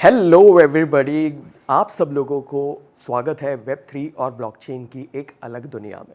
Hello everybody, आप सब लोगों को स्वागत है वेब 3 और ब्लॉकचेन की एक अलग दुनिया में।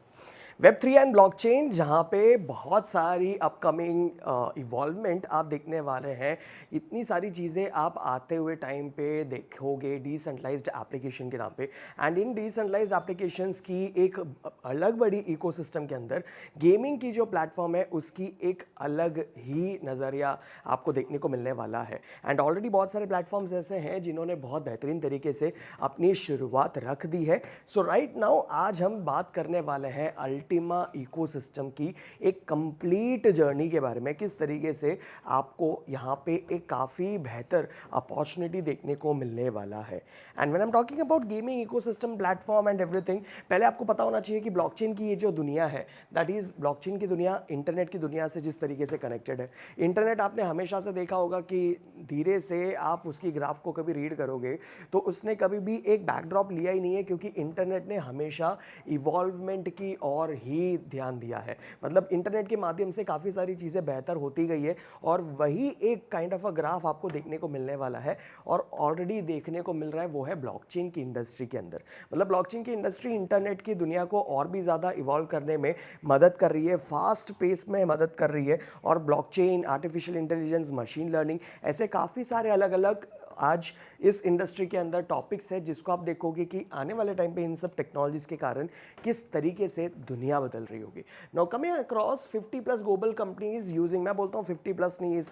वेब 3 एंड ब्लॉकचेन जहाँ पे बहुत सारी अपकमिंग इवॉल्वमेंट आप देखने वाले हैं। इतनी सारी चीज़ें आप आते हुए टाइम पे देखोगे डिसेंट्रलाइज्ड एप्लीकेशन के नाम पे। एंड इन डिसेंट्रलाइज्ड एप्लीकेशंस की एक अलग बड़ी इकोसिस्टम के अंदर गेमिंग की जो प्लेटफॉर्म है उसकी एक अलग ही नज़रिया आपको देखने को मिलने वाला है। एंड ऑलरेडी बहुत सारे प्लेटफॉर्म्स ऐसे हैं जिन्होंने बहुत बेहतरीन तरीके से अपनी शुरुआत रख दी है। सो राइट नाउ आज हम बात करने वाले हैं अल्टीमा इकोसिस्टम की एक कंप्लीट जर्नी के बारे में, किस तरीके से आपको यहाँ पे एक काफ़ी बेहतर अपॉर्चुनिटी देखने को मिलने वाला है। And when I am talking about gaming ecosystem platform and everything, पहले आपको पता होना चाहिए कि ब्लॉकचेन की ये जो दुनिया है, दैट इज़ ब्लॉकचेन की दुनिया इंटरनेट की दुनिया से जिस तरीके से कनेक्टेड है। इंटरनेट आपने हमेशा से देखा होगा कि धीरे से आप उसकी ग्राफ को कभी रीड करोगे तो उसने कभी भी एक बैकड्रॉप लिया ही नहीं है, क्योंकि इंटरनेट ने हमेशा इवॉल्वमेंट की ओर ही ध्यान दिया है। मतलब इंटरनेट के माध्यम से काफ़ी सारी चीज़ें बेहतर होती गई है और वही एक काइंड ऑफ अ ग्राफ आपको देखने को मिलने वाला है और ऑलरेडी देखने को मिल रहा है, वो है ब्लॉकचेन की इंडस्ट्री के अंदर। मतलब ब्लॉकचेन की इंडस्ट्री इंटरनेट की दुनिया को और भी ज़्यादा इवॉल्व करने में मदद कर रही है, फास्ट पेस में मदद कर रही है। और blockchain, artificial intelligence, machine learning, ऐसे काफ़ी सारे अलग अलग आज इस इंडस्ट्री के अंदर टॉपिक्स है जिसको आप देखोगे कि आने वाले टाइम पे इन सब टेक्नोलॉजीज के कारण किस तरीके से दुनिया बदल रही होगी। Now coming across 50+ global companies using, मैं बोलता हूँ 50+ नहीं, इस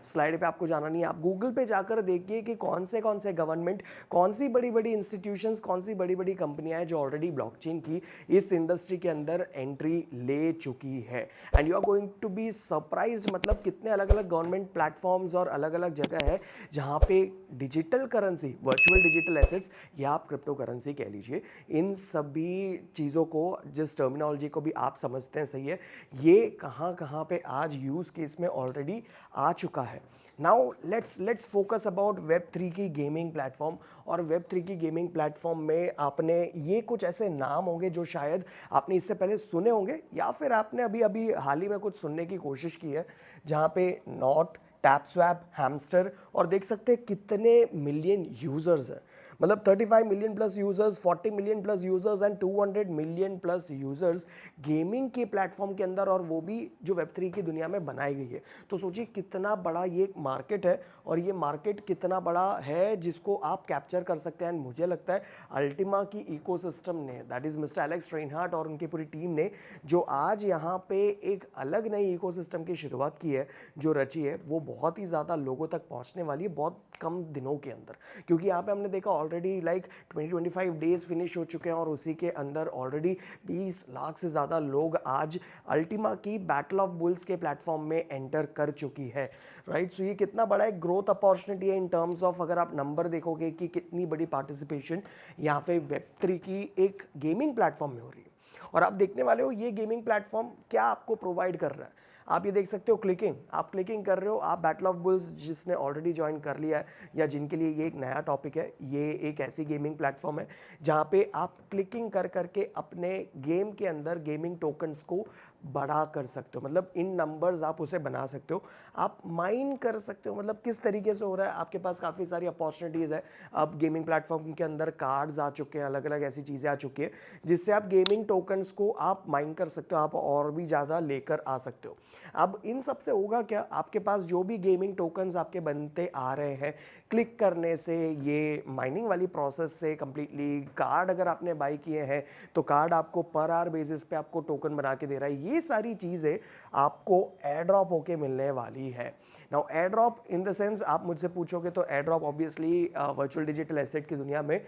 स्लाइड पे आपको जाना नहीं है, आप गूगल पे जाकर देखिए कि कौन से गवर्नमेंट, कौन सी बड़ी बड़ी इंस्टीट्यूशंस, कौन सी बड़ी बड़ी कंपनियां हैं जो ऑलरेडी ब्लॉकचेन की इस इंडस्ट्री के अंदर एंट्री ले चुकी है। And you are going to be surprised, मतलब कितने अलग अलग गवर्नमेंट प्लेटफॉर्म्स और अलग अलग जगह है जहाँ पे digital currency, virtual digital assets या आप क्रिप्टो करेंसी कह लीजिए, इन सभी चीज़ों को, जिस टर्मिनोलॉजी को भी आप समझते हैं, सही है, ये कहाँ कहाँ पे आज यूज़ केस में ऑलरेडी आ चुका है। Now let's focus about web 3 की गेमिंग प्लेटफॉर्म। और वेब 3 की गेमिंग प्लेटफॉर्म में आपने ये कुछ ऐसे नाम होंगे जो शायद आपने इससे पहले सुने होंगे या फिर आपने अभी अभी हाल ही में कुछ सुनने की कोशिश की है, जहाँ पे नॉट, टैपस्वैप, हैमस्टर, और देख सकते हैं कितने मिलियन यूजर्स हैं। मतलब 35 million plus users, 40 million plus users and 200 million plus users gaming के प्लेटफॉर्म के अंदर, और वो भी जो वेब 3 की दुनिया में बनाई गई है। तो सोचिए कितना बड़ा ये मार्केट है और ये मार्केट कितना बड़ा है जिसको आप कैप्चर कर सकते हैं। एंड मुझे लगता है अल्टीमा की इकोसिस्टम ने, that is mister Alex Reinhart और उनकी पूरी टीम ने, जो आज यहाँ पे एक अलग नई इकोसिस्टम की शुरुआत की है, जो रची है, वो बहुत ही ज़्यादा लोगों तक पहुँचने वाली है बहुत कम दिनों के अंदर। क्योंकि यहाँ पे हमने देखा ऑलरेडी लाइक 20-25 डेज फिनिश हो चुके हैं और उसी के अंदर ऑलरेडी 20 लाख से ज़्यादा लोग आज अल्टीमा की बैटल ऑफ बुल्स के प्लेटफॉर्म में एंटर कर चुकी है। राइट, सो ये कितना बड़ा एक ग्रोथ अपॉर्चुनिटी है इन टर्म्स ऑफ, अगर आप नंबर देखोगे कि कितनी बड़ी पार्टिसिपेशन यहाँ पे वेब 3 की एक गेमिंग प्लेटफॉर्म में हो रही है। और आप देखने वाले हो ये गेमिंग प्लेटफॉर्म क्या आपको प्रोवाइड कर रहा है। आप ये देख सकते हो, क्लिकिंग, आप क्लिकिंग कर रहे हो, आप बैटल ऑफ बुल्स जिसने ऑलरेडी ज्वाइन कर लिया है या जिनके लिए ये एक नया टॉपिक है, ये एक ऐसी गेमिंग प्लेटफॉर्म है जहाँ पे आप क्लिकिंग कर करके अपने गेम के अंदर गेमिंग टोकन्स को बड़ा कर सकते हो। मतलब इन नंबर्स आप उसे बना सकते हो, आप माइन कर सकते हो। मतलब किस तरीके से हो रहा है, आपके पास काफ़ी सारी अपॉर्चुनिटीज़ है। अब गेमिंग प्लेटफॉर्म के अंदर कार्ड्स आ चुके हैं, अलग अलग ऐसी चीज़ें आ चुकी है जिससे आप गेमिंग टोकन्स को आप माइन कर सकते हो, आप और भी ज़्यादा लेकर आ सकते हो। अब इन सब से होगा क्या, आपके पास जो भी गेमिंग टोकन्स आपके बनते आ रहे हैं, क्लिक करने से, ये माइनिंग वाली प्रोसेस से कंप्लीटली, कार्ड अगर आपने बाई किए हैं तो कार्ड आपको पर आवर बेसिस पे आपको टोकन बना के दे रहा है। ये सारी चीज़ें आपको एयर ड्रॉप होके मिलने वाली है। Now air drop in the sense, आप मुझसे पूछोगे तो air drop obviously virtual digital asset की दुनिया में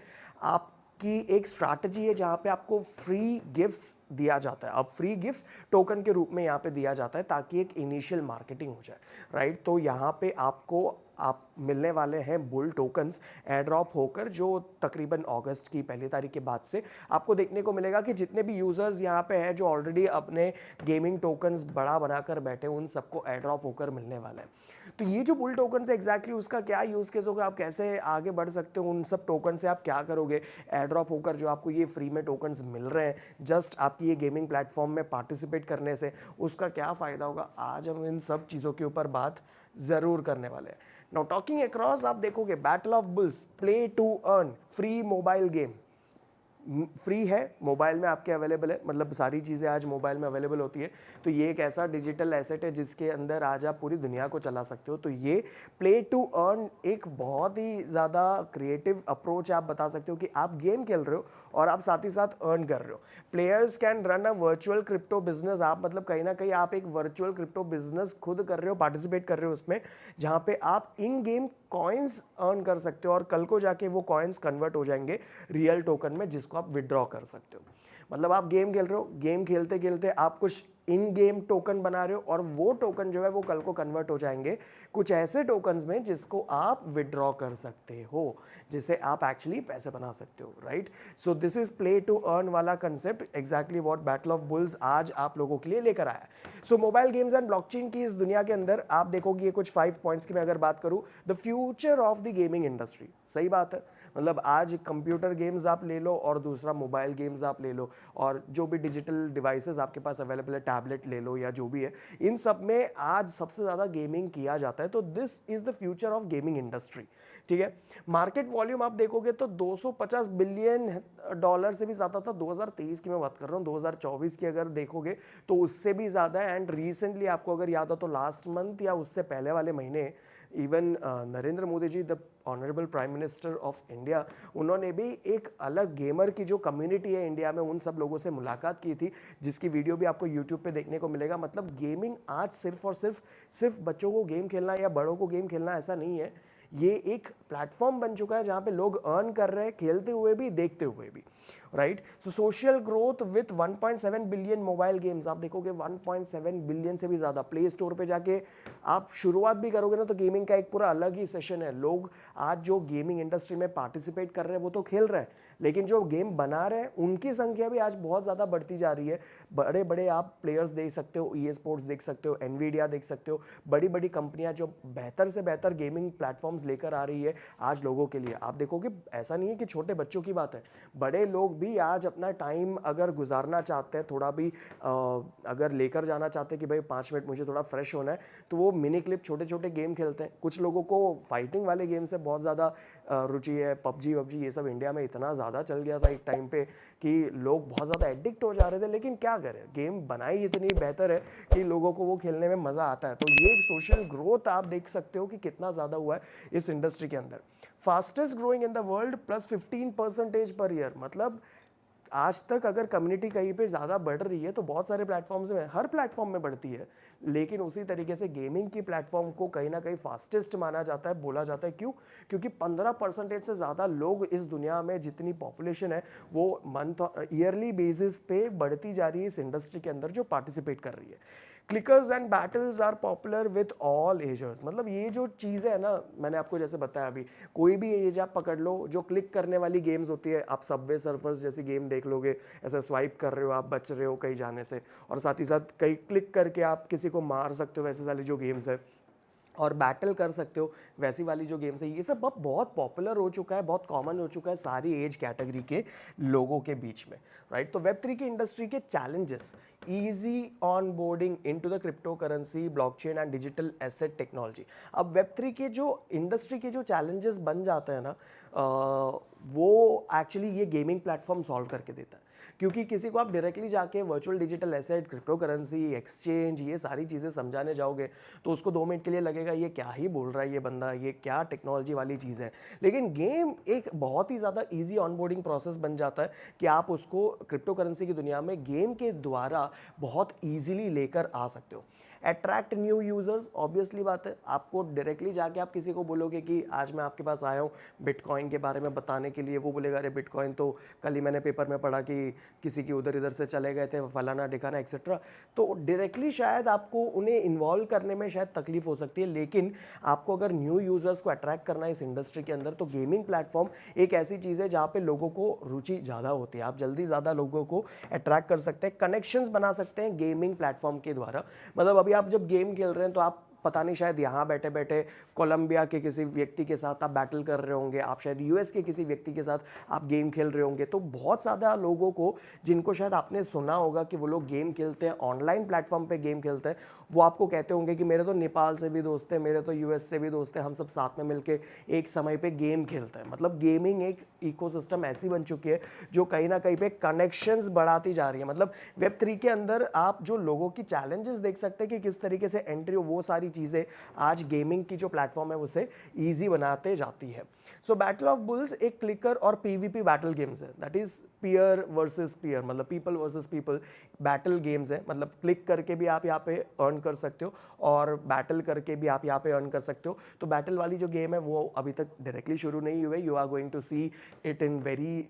आप की एक स्ट्रैटेजी है जहाँ पे आपको फ्री गिफ्ट्स दिया जाता है। अब फ्री गिफ्ट्स टोकन के रूप में यहाँ पे दिया जाता है ताकि एक इनिशियल मार्केटिंग हो जाए। राइट, तो यहाँ पे आपको आप मिलने वाले हैं बुल टोकन्स एयर ड्रॉप होकर, जो तकरीबन अगस्त की 1 तारीख के बाद से आपको देखने को मिलेगा कि जितने भी यूज़र्स यहाँ पे हैं जो ऑलरेडी अपने गेमिंग टोकन्स बड़ा बनाकर बैठे, उन सबको एयर ड्रॉप होकर मिलने वाला है। तो ये जो बुल टोकन है एग्जैक्टली उसका क्या यूज़ केस होगा, आप कैसे आगे बढ़ सकते हो, उन सब टोकन से आप क्या करोगे एयर ड्रॉप होकर, जो आपको ये फ्री में टोकन्स मिल रहे हैं जस्ट आपकी ये गेमिंग प्लेटफॉर्म में पार्टिसिपेट करने से, उसका क्या फ़ायदा होगा, आज हम इन सब चीज़ों के ऊपर बात ज़रूर करने वाले हैं। नाउ टॉकिंग अक्रॉस, आप देखोगे battle of bulls, play to earn, free mobile game, free है, मोबाइल में आपके अवेलेबल है, मतलब सारी चीज़ें आज मोबाइल में अवेलेबल होती है। तो ये एक ऐसा डिजिटल एसेट है जिसके अंदर आज आप पूरी दुनिया को चला सकते हो। तो ये प्ले टू अर्न एक बहुत ही ज़्यादा क्रिएटिव अप्रोच आप बता सकते हो कि आप गेम खेल रहे हो और आप साथ ही साथ अर्न कर रहे हो। Players can run a virtual crypto business, आप मतलब कहीं ना कहीं आप एक वर्चुअल क्रिप्टो बिजनेस खुद कर रहे हो, पार्टिसिपेट कर रहे हो उसमें, जहाँ पे आप इन गेम कॉइन्स अर्न कर सकते हो और कल को जाके वो कॉइन्स कन्वर्ट हो जाएंगे रियल टोकन में, जिसको आप विड्रॉ कर सकते हो। मतलब आप गेम खेल रहे हो, गेम खेलते खेलते आप कुछ इन गेम टोकन बना रहे हो और वो टोकन जो है वो कल को कन्वर्ट हो जाएंगे कुछ ऐसे टोकन्स में जिसको आप विड्रॉ कर सकते हो, जिसे आप एक्चुअली पैसे बना सकते हो, right. So this is play to earn वाला concept, exactly what Battle of Bulls आज आप लोगों के लिए लेकर आया है। So mobile games and blockchain की इस दुनिया के अंदर आप देखोगे ये कुछ 5 पॉइंट्स की मैं अगर बात करूं, the future of the gaming industry, सही बात है। मतलब आज कंप्यूटर गेम्स आप ले लो और दूसरा मोबाइल गेम्स आप ले लो, और जो भी डिजिटल डिवाइसेस आपके पास अवेलेबल है, टैबलेट ले लो या जो भी है, इन सब में आज सबसे ज़्यादा गेमिंग किया जाता है। तो this is the future of gaming industry, ठीक है। मार्केट वॉल्यूम आप देखोगे तो 250 बिलियन डॉलर से भी ज़्यादा था, 2023 की मैं बात कर रहा हूँ, 2024 की अगर देखोगे तो उससे भी ज़्यादा है। एंड रिसेंटली आपको अगर याद हो तो लास्ट मंथ या उससे पहले वाले महीने even Narendra Modi ji, the honourable prime minister of India, उन्होंने भी एक अलग गेमर की जो कम्युनिटी है इंडिया में, उन सब लोगों से मुलाकात की थी, जिसकी वीडियो भी आपको यूट्यूब पे देखने को मिलेगा। मतलब गेमिंग आज सिर्फ और सिर्फ बच्चों को गेम खेलना या बड़ों को गेम खेलना ऐसा नहीं है, ये एक प्लेटफॉर्म बन चुका है जहाँ पे लोग अर्न कर रहे हैं, खेलते हुए भी देखते हुए भी, right. So social growth with 1.7 billion mobile games, आप देखोगे 1.7 बिलियन से भी ज़्यादा। प्ले स्टोर पे जाके आप शुरुआत भी करोगे ना तो गेमिंग का एक पूरा अलग ही सेशन है। लोग आज जो गेमिंग इंडस्ट्री में पार्टिसिपेट कर रहे हैं वो तो खेल रहे हैं, लेकिन जो गेम बना रहे हैं उनकी संख्या भी आज बहुत ज़्यादा बढ़ती जा रही है। बड़े बड़े आप प्लेयर्स देख सकते हो, EA स्पोर्ट्स देख सकते हो, एनवीडिया देख सकते हो, बड़ी बड़ी कंपनियां जो बेहतर से बेहतर गेमिंग प्लेटफॉर्म्स लेकर आ रही है आज लोगों के लिए। आप देखोगे ऐसा नहीं है कि छोटे बच्चों की बात है, बड़े लोग भी आज अपना टाइम अगर गुजारना चाहते हैं, थोड़ा भी अगर लेकर जाना चाहते हैं कि भाई 5 मिनट मुझे थोड़ा फ्रेश होना है, तो वो मिनी क्लिप छोटे छोटे गेम खेलते हैं। कुछ लोगों को फाइटिंग वाले गेम से बहुत ज़्यादा रुचि है, पबजी वबजी ये सब इंडिया में इतना ज़्यादा चल गया था एक टाइम पे कि लोग बहुत ज़्यादा एडिक्ट हो जा रहे थे, लेकिन क्या करें, गेम बनाई इतनी बेहतर है कि लोगों को वो खेलने में मज़ा आता है। तो ये सोशल ग्रोथ आप देख सकते हो कि कितना ज़्यादा हुआ है इस इंडस्ट्री के अंदर। Fastest growing in the world +15% per year, मतलब आज तक अगर कम्युनिटी कहीं पे ज़्यादा बढ़ रही है तो बहुत सारे प्लेटफॉर्म्स में, हर प्लेटफॉर्म में बढ़ती है, लेकिन उसी तरीके से गेमिंग की प्लेटफॉर्म को कहीं ना कहीं फास्टेस्ट माना जाता है, बोला जाता है। क्यों? क्योंकि 15% से ज़्यादा लोग इस दुनिया में, जितनी पॉपुलेशन है वो मंथ ईयरली बेसिस पे बढ़ती जा रही है इस इंडस्ट्री के अंदर जो पार्टिसिपेट कर रही है। Clickers and battles are popular with all agers, मतलब ये जो चीज़ है ना, मैंने आपको जैसे बताया अभी, कोई भी एज आप पकड़ लो, जो क्लिक करने वाली गेम्स होती है, आप सबवे सर्फर्स जैसी गेम देख लोगे, ऐसे स्वाइप कर रहे हो, आप बच रहे हो कहीं जाने से, और साथ ही साथ कहीं क्लिक करके आप किसी को मार सकते हो, वैसे वाली जो गेम्स है, और बैटल कर सकते हो, वैसी वाली जो गेम्स है, ये सब अब बहुत पॉपुलर हो चुका है, बहुत कॉमन हो चुका है सारी एज कैटेगरी के लोगों के बीच में, राइट। तो वेब3 की इंडस्ट्री के challenges, easy on boarding into the crypto currency, blockchain and digital asset technology. अब वेब3 के जो इंडस्ट्री के जो चैलेंजेस बन जाते हैं ना, वो एक्चुअली ये गेमिंग प्लेटफॉर्म सॉल्व करके देता है। क्योंकि किसी को आप डायरेक्टली जाके virtual digital asset, crypto currency, exchange, ये सारी चीज़ें समझाने जाओगे तो उसको 2 मिनट के लिए लगेगा ये क्या ही बोल रहा है ये बंदा, ये क्या टेक्नोलॉजी वाली चीज़ है। लेकिन गेम एक बहुत ही ज़्यादा ईजी ऑनबोर्डिंग प्रोसेस बन जाता है कि आप उसको क्रिप्टो करेंसी की दुनिया में गेम के द्वारा बहुत ईजिली लेकर आ सकते हो। अट्रैक्ट न्यू यूज़र्स, ऑब्वियसली बात है, आपको डायरेक्टली जाके आप किसी को बोलोगे कि आज मैं आपके पास आया हूँ बिटकॉइन के बारे में बताने के लिए, वो बोलेगा अरे बिटकॉइन तो कल ही मैंने पेपर में पढ़ा कि किसी की उधर इधर से चले गए थे, फलाना दिखाना एक्सेट्रा। तो डायरेक्टली शायद आपको उन्हें इन्वॉल्व करने में शायद तकलीफ हो सकती है, लेकिन आपको अगर न्यू यूज़र्स को अट्रैक्ट करना है इस इंडस्ट्री के अंदर, तो गेमिंग प्लेटफॉर्म एक ऐसी चीज़ है जहाँ पे लोगों को रुचि ज़्यादा होती है, आप जल्दी ज़्यादा लोगों को अट्रैक्ट कर सकते हैं, कनेक्शंस बना सकते हैं गेमिंग प्लेटफॉर्म के द्वारा। मतलब अभी आप जब गेम खेल रहे हैं तो आप पता नहीं शायद यहाँ बैठे बैठे कोलंबिया के किसी व्यक्ति के साथ आप बैटल कर रहे होंगे, आप शायद यूएस के किसी व्यक्ति के साथ आप गेम खेल रहे होंगे। तो बहुत ज़्यादा लोगों को जिनको शायद आपने सुना होगा कि वो लोग गेम खेलते हैं, ऑनलाइन प्लेटफॉर्म पे गेम खेलते हैं, वो आपको कहते होंगे कि मेरे तो नेपाल से भी दोस्त हैं, मेरे तो यूएस से भी दोस्त हैं, हम सब साथ में मिलके एक समय पे गेम खेलते हैं। मतलब गेमिंग एक इकोसिस्टम ऐसी बन चुकी है जो कहीं ना कहीं पे कनेक्शंस बढ़ाती जा रही है। मतलब वेब 3 के अंदर आप जो लोगों की चैलेंजेस देख सकते हैं कि किस तरीके से एंट्री हो, वो सारी चीज़ें आज गेमिंग की जो प्लेटफॉर्म है उसे ईजी बनाते जाती है। सो बैटल ऑफ बुल्स एक क्लिकर और पीवीपी बैटल गेम्स है, that is peer versus peer, मतलब people versus people battle games है। मतलब क्लिक करके भी आप यहाँ पे अर्न कर सकते हो और बैटल करके भी आप यहाँ पे अर्न कर सकते हो। तो बैटल वाली जो गेम है वो अभी तक डायरेक्टली शुरू नहीं हुई है, you are going to see it in very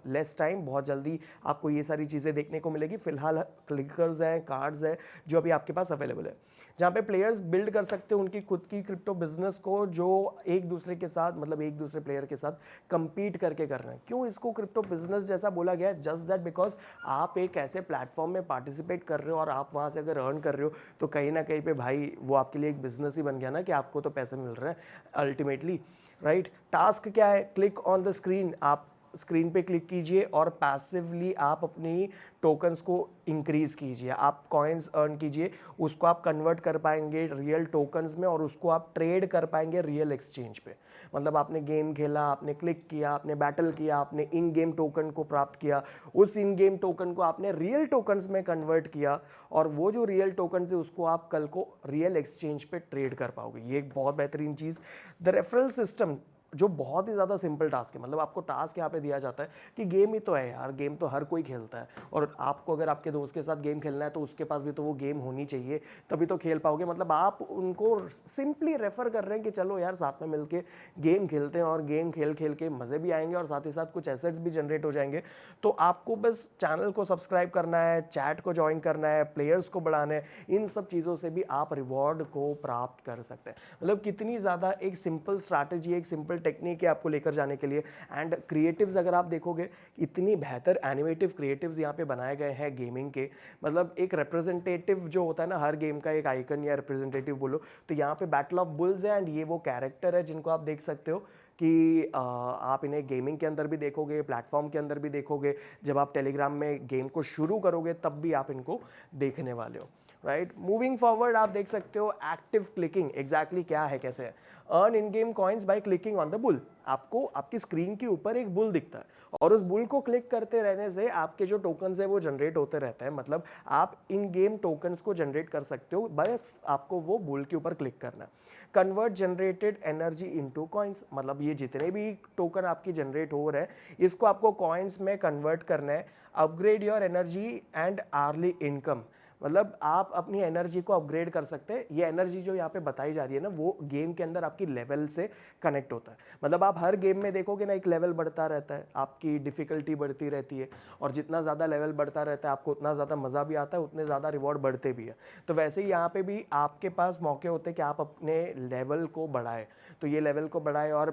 less time. बहुत जल्दी आपको ये सारी चीज़ें देखने को मिलेगी। फिलहाल क्लिकर्स हैं, कार्ड्स हैं जो अभी आपके पास अवेलेबल है, जहाँ पे प्लेयर्स बिल्ड कर सकते हैं उनकी खुद की क्रिप्टो बिजनेस को, जो एक दूसरे के साथ, मतलब एक दूसरे प्लेयर के साथ compete करके कर रहे हैं। क्यों इसको क्रिप्टो बिजनेस जैसा बोला गया है? जस्ट दैट बिकॉज आप एक ऐसे प्लेटफॉर्म में पार्टिसिपेट कर रहे हो और आप वहाँ से अगर अर्न कर रहे हो तो कहीं ना कहीं पे भाई वो आपके लिए एक बिजनेस ही बन गया ना, कि आपको तो पैसे मिल रहे हैं अल्टीमेटली, राइट। टास्क क्या है? क्लिक ऑन द स्क्रीन, आप स्क्रीन पे क्लिक कीजिए और पैसिवली आप अपनी टोकन्स को इंक्रीज कीजिए, आप कॉइन्स अर्न कीजिए, उसको आप कन्वर्ट कर पाएंगे रियल टोकन्स में और उसको आप ट्रेड कर पाएंगे रियल एक्सचेंज पे। मतलब आपने गेम खेला, आपने क्लिक किया, आपने बैटल किया, आपने इन गेम टोकन को प्राप्त किया, उस इन गेम टोकन को आपने रियल टोकन्स में कन्वर्ट किया और वो जो रियल टोकन है उसको आप कल को रियल एक्सचेंज पे ट्रेड कर पाओगे। ये एक बहुत बेहतरीन चीज़। द रेफरल सिस्टम जो बहुत ही ज़्यादा सिंपल टास्क है, मतलब आपको टास्क यहाँ पे दिया जाता है कि गेम ही तो है यार, गेम तो हर कोई खेलता है और आपको अगर आपके दोस्त के साथ गेम खेलना है तो उसके पास भी तो वो गेम होनी चाहिए, तभी तो खेल पाओगे। मतलब आप उनको सिंपली रेफर कर रहे हैं कि चलो यार साथ में मिलके गेम खेलते हैं और गेम खेल खेल के मज़े भी आएंगे और साथ ही साथ कुछ एसेट्स भी जनरेट हो जाएंगे। तो आपको बस चैनल को सब्सक्राइब करना है, चैट को ज्वाइन करना है, प्लेयर्स को बढ़ाना है, इन सब चीज़ों से भी आप रिवॉर्ड को प्राप्त कर सकते हैं। मतलब कितनी ज़्यादा एक सिंपल स्ट्रैटेजी, एक सिंपल टेक्निक है आपको लेकर जाने के लिए। एंड क्रिएटिव्स अगर आप देखोगे, इतनी बेहतर एनिमेटिव क्रिएटिव्स यहाँ पे बनाए गए हैं गेमिंग के। मतलब एक रिप्रेजेंटेटिव जो होता है ना हर गेम का, एक आइकन या रिप्रेजेंटेटिव बोलो, तो यहाँ पे बैटल ऑफ बुल्स है एंड ये वो कैरेक्टर है जिनको आप देख सकते हो कि आप इन्हें गेमिंग के अंदर भी देखोगे, प्लेटफॉर्म के अंदर भी देखोगे, जब आप टेलीग्राम में गेम को शुरू करोगे तब भी आप इनको देखने वाले हो, राइट। मूविंग फॉरवर्ड आप देख सकते हो एक्टिव क्लिकिंग एग्जैक्टली क्या है, कैसे है। Earn in game coins by clicking on the bull, आपको आपकी स्क्रीन के ऊपर एक बुल दिखता है और उस बुल को क्लिक करते रहने से आपके जो टोकन्स है वो जनरेट होते रहते हैं। मतलब आप इन गेम टोकन्स को जनरेट कर सकते हो, बस आपको वो बुल के ऊपर क्लिक करना है। Convert generated energy into coins, मतलब ये जितने भी टोकन आपकी जनरेट हो रहे हैं इसको आपको कॉइन्स में कन्वर्ट करना है। Upgrade your energy and early income, मतलब आप अपनी एनर्जी को अपग्रेड कर सकते हैं। ये एनर्जी जो यहाँ पे बताई जा रही है ना वो गेम के अंदर आपकी लेवल से कनेक्ट होता है। मतलब आप हर गेम में देखोगे ना एक लेवल बढ़ता रहता है, आपकी डिफिकल्टी बढ़ती रहती है और जितना ज़्यादा लेवल बढ़ता रहता है आपको उतना ज़्यादा मज़ा भी आता है, उतने ज़्यादा रिवॉर्ड बढ़ते भी है। तो वैसे ही यहाँ पे भी आपके पास मौके होते हैं कि आप अपने लेवल को बढ़ाएं। तो ये लेवल को बढ़ाएं और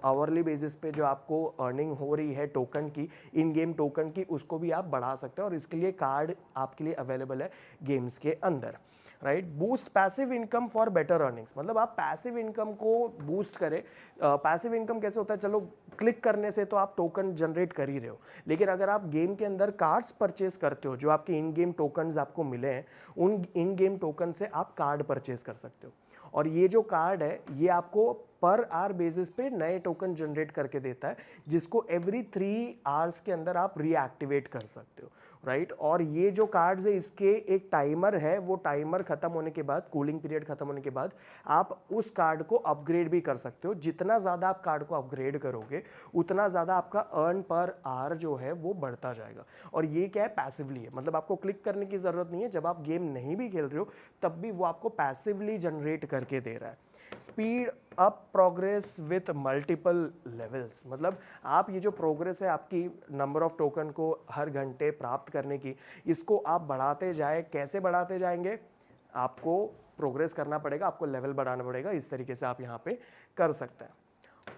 आवरली बेसिस पे जो आपको अर्निंग हो रही है टोकन की, इन गेम टोकन की, उसको भी आप बढ़ा सकते हैं और इसके लिए कार्ड आपके लिए अवेलेबल है गेम्स के अंदर, right. Boost passive income for better earnings, मतलब आप पैसिव इनकम को बूस्ट करें। पैसिव इनकम कैसे होता है? चलो क्लिक करने से तो आप टोकन जनरेट कर ही रहे हो, लेकिन अगर आप गेम के अंदर कार्ड्स परचेज करते हो, जो आपके इन गेम टोकन्स आपको मिले हैं, उन इन गेम टोकन से आप कार्ड परचेज कर सकते हो और ये जो कार्ड है ये आपको पर आवर बेसिस पे नए टोकन जनरेट करके देता है, जिसको एवरी 3 आवर्स के अंदर आप रीएक्टिवेट कर सकते हो, राइट। और ये जो कार्ड्स है इसके एक टाइमर है, वो टाइमर खत्म होने के बाद, कूलिंग पीरियड खत्म होने के बाद आप उस कार्ड को अपग्रेड भी कर सकते हो। जितना ज़्यादा आप कार्ड को अपग्रेड करोगे उतना ज़्यादा आपका अर्न पर आवर जो है वो बढ़ता जाएगा। और ये क्या है? पैसिवली है, मतलब आपको क्लिक करने की ज़रूरत नहीं है। जब आप गेम नहीं भी खेल रहे हो तब भी वो आपको पैसिवली जनरेट करके दे रहा है। Speed up progress with multiple levels, मतलब आप ये जो प्रोग्रेस है आपकी नंबर ऑफ टोकन को हर घंटे प्राप्त करने की, इसको आप बढ़ाते जाए। कैसे बढ़ाते जाएंगे? आपको प्रोग्रेस करना पड़ेगा, आपको लेवल बढ़ाना पड़ेगा। इस तरीके से आप यहाँ पे कर सकते हैं।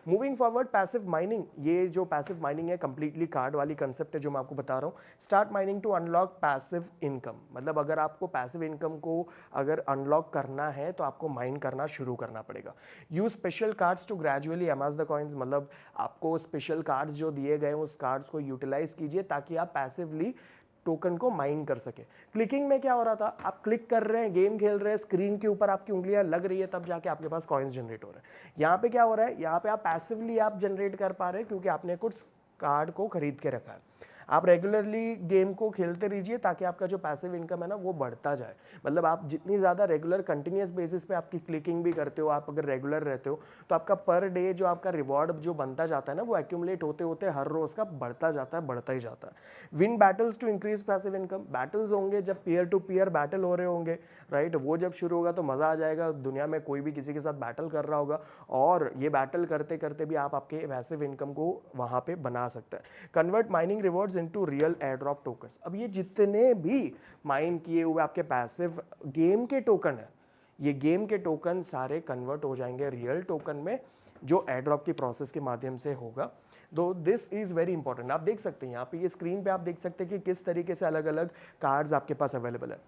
मूविंग फॉरवर्ड, पैसिव माइनिंग, ये जो पैसिव माइनिंग है कंप्लीटली कार्ड वाली कंसेप्ट है जो मैं आपको बता रहा हूँ। Start mining to unlock passive income, मतलब अगर आपको पैसिव इनकम को अगर अनलॉक करना है तो आपको माइन करना शुरू करना पड़ेगा। Use special cards to gradually amass the coins, मतलब आपको स्पेशल कार्ड्स जो दिए गए उस कार्ड्स को यूटिलाइज कीजिए ताकि आप पैसिवली टोकन को माइन कर सके। क्लिकिंग में क्या हो रहा था, आप क्लिक कर रहे हैं, गेम खेल रहे हैं, स्क्रीन के ऊपर आपकी उंगलियां लग रही है, तब जाके आपके पास कॉइन्स जनरेट हो रहे हैं। यहाँ पे क्या हो रहा है, यहाँ पे आप पैसिवली आप जनरेट कर पा रहे हैं क्योंकि आपने कुछ कार्ड को खरीद के रखा है। आप रेगुलरली गेम को खेलते रहिए ताकि आपका जो पैसिव इनकम है ना वो बढ़ता जाए। मतलब आप जितनी ज़्यादा रेगुलर कंटिन्यूस बेसिस पे आपकी क्लिकिंग भी करते हो, आप अगर रेगुलर रहते हो तो आपका पर डे जो आपका रिवॉर्ड जो बनता जाता है ना वो एक्यूमुलेट होते होते हर रोज का बढ़ता जाता है, बढ़ता ही जाता है। Win battles to increase passive income, battles होंगे जब पीयर टू पीयर बैटल हो रहे होंगे, राइट, वो जब शुरू होगा तो मज़ा आ जाएगा। दुनिया में कोई भी किसी के साथ बैटल कर रहा होगा और ये बैटल करते करते भी आप आपके पैसिव इनकम को वहाँ पे बना सकते हैं। Convert mining rewards into real air drop tokens, अब ये जितने भी माइन किए हुए आपके पैसिव गेम के टोकन है, ये गेम के टोकन सारे कन्वर्ट हो जाएंगे रियल टोकन में जो एयर ड्रॉप की प्रोसेस के माध्यम से होगा। दो दिस इज वेरी इंपॉर्टेंट। आप देख सकते हैं यहाँ पे ये स्क्रीन पे आप देख सकते हैं कि किस तरीके से अलग अलग कार्ड्स आपके पास अवेलेबल है।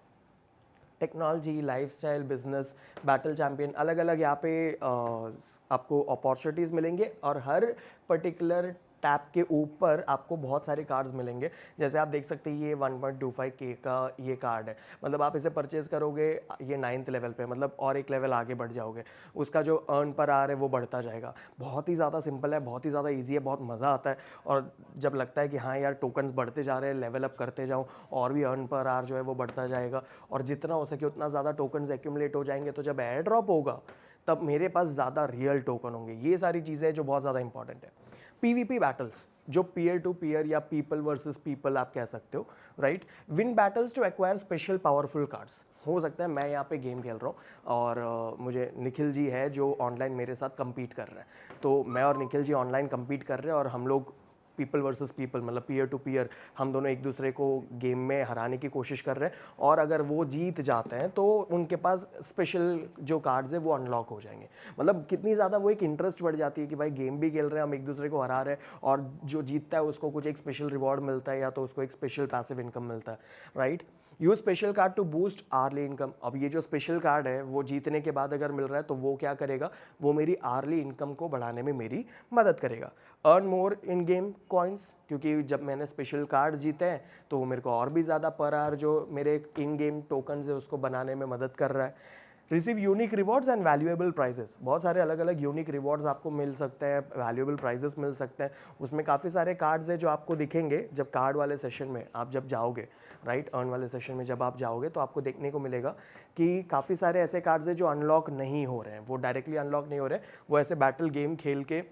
Technology, lifestyle, business, battle champion, अलग अलग यहाँ पे आपको अपॉर्चुनिटीज़ मिलेंगे और हर पर्टिकुलर टैप के ऊपर आपको बहुत सारे कार्ड्स मिलेंगे। जैसे आप देख सकते हैं ये 1.25K का ये कार्ड है, मतलब आप इसे परचेज करोगे ये 9th लेवल पे, मतलब और एक लेवल आगे बढ़ जाओगे, उसका जो अर्न पर आर है वो बढ़ता जाएगा। बहुत ही ज़्यादा सिंपल है, बहुत ही ज़्यादा ईजी है, बहुत मज़ा आता है। और जब लगता है कि हाँ यार टोकन्स बढ़ते जा रहे हैं, लेवल अप करते जाऊँ और भी अर्न पर आर जो है वो बढ़ता जाएगा और जितना हो सके उतना ज़्यादा टोकन्स एक्यूमुलेट हो जाएंगे, तो जब एयर ड्रॉप होगा तब मेरे पास ज़्यादा रियल टोकन होंगे। ये सारी चीज़ें जो बहुत ज़्यादा इंपॉर्टेंट है। पीवीपी बैटल्स, जो पीयर टू पीयर या पीपल वर्सेस पीपल आप कह सकते हो, right. Win battles to acquire special powerful cards, हो सकता है मैं यहाँ पे गेम खेल रहा हूँ और मुझे निखिल जी है जो ऑनलाइन मेरे साथ compete कर रहे हैं, तो मैं और निखिल जी ऑनलाइन compete कर रहे हैं और हम लोग पीपल वर्सेस पीपल, मतलब पीयर टू पीयर, हम दोनों एक दूसरे को गेम में हराने की कोशिश कर रहे हैं और अगर वो जीत जाते हैं तो उनके पास स्पेशल जो कार्ड्स है वो अनलॉक हो जाएंगे। मतलब कितनी ज़्यादा वो एक इंटरेस्ट बढ़ जाती है कि भाई गेम भी खेल रहे हैं, हम एक दूसरे को हरा रहे हैं और जो जीतता है उसको कुछ एक स्पेशल रिवॉर्ड मिलता है या तो उसको एक स्पेशल पैसिव इनकम मिलता है, right. Use special card to boost early income, अब ये जो स्पेशल कार्ड है वो जीतने के बाद अगर मिल रहा है तो वो क्या करेगा, वो मेरी आर्ली इनकम को बढ़ाने में मेरी मदद करेगा। अर्न मोर इन गेम कॉइन्स, क्योंकि जब मैंने स्पेशल कार्ड जीते हैं तो वो मेरे को और भी ज़्यादा पर आर जो मेरे इन गेम टोकन्स है उसको बनाने में मदद कर रहा है। Receive unique rewards and valuable prizes, बहुत सारे अलग अलग यूनिक रिवॉर्ड्स आपको मिल सकते हैं, वैल्यूएबल प्राइजेस मिल सकते हैं। उसमें काफ़ी सारे कार्ड्स हैं जो आपको दिखेंगे जब कार्ड वाले सेशन में आप जब जाओगे, राइट, अर्न वाले सेशन में जब आप जाओगे तो आपको देखने को मिलेगा कि काफ़ी सारे ऐसे कार्ड्स हैं जो अनलॉक नहीं हो रहे हैं, वो डायरेक्टली अनलॉक नहीं हो रहे हैं, वो ऐसे बैटल गेम खेल के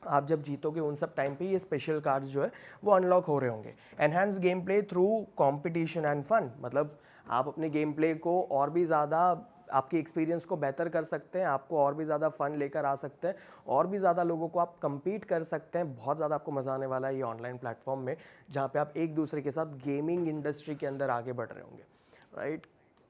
आप जब जीतोगे उन सब टाइम पे ये स्पेशल कार्ड्स जो है वो अनलॉक हो रहे होंगे। Enhance game play through competition and fun, मतलब आप अपने गेम प्ले को और भी ज़्यादा आपके एक्सपीरियंस को बेहतर कर सकते हैं, आपको और भी ज़्यादा फन लेकर आ सकते हैं और भी ज़्यादा लोगों को आप compete कर सकते हैं। बहुत ज़्यादा आपको मज़ा आने वाला है ये ऑनलाइन प्लेटफॉर्म में जहाँ पे आप एक दूसरे के साथ गेमिंग इंडस्ट्री के अंदर आगे बढ़ रहे होंगे, right.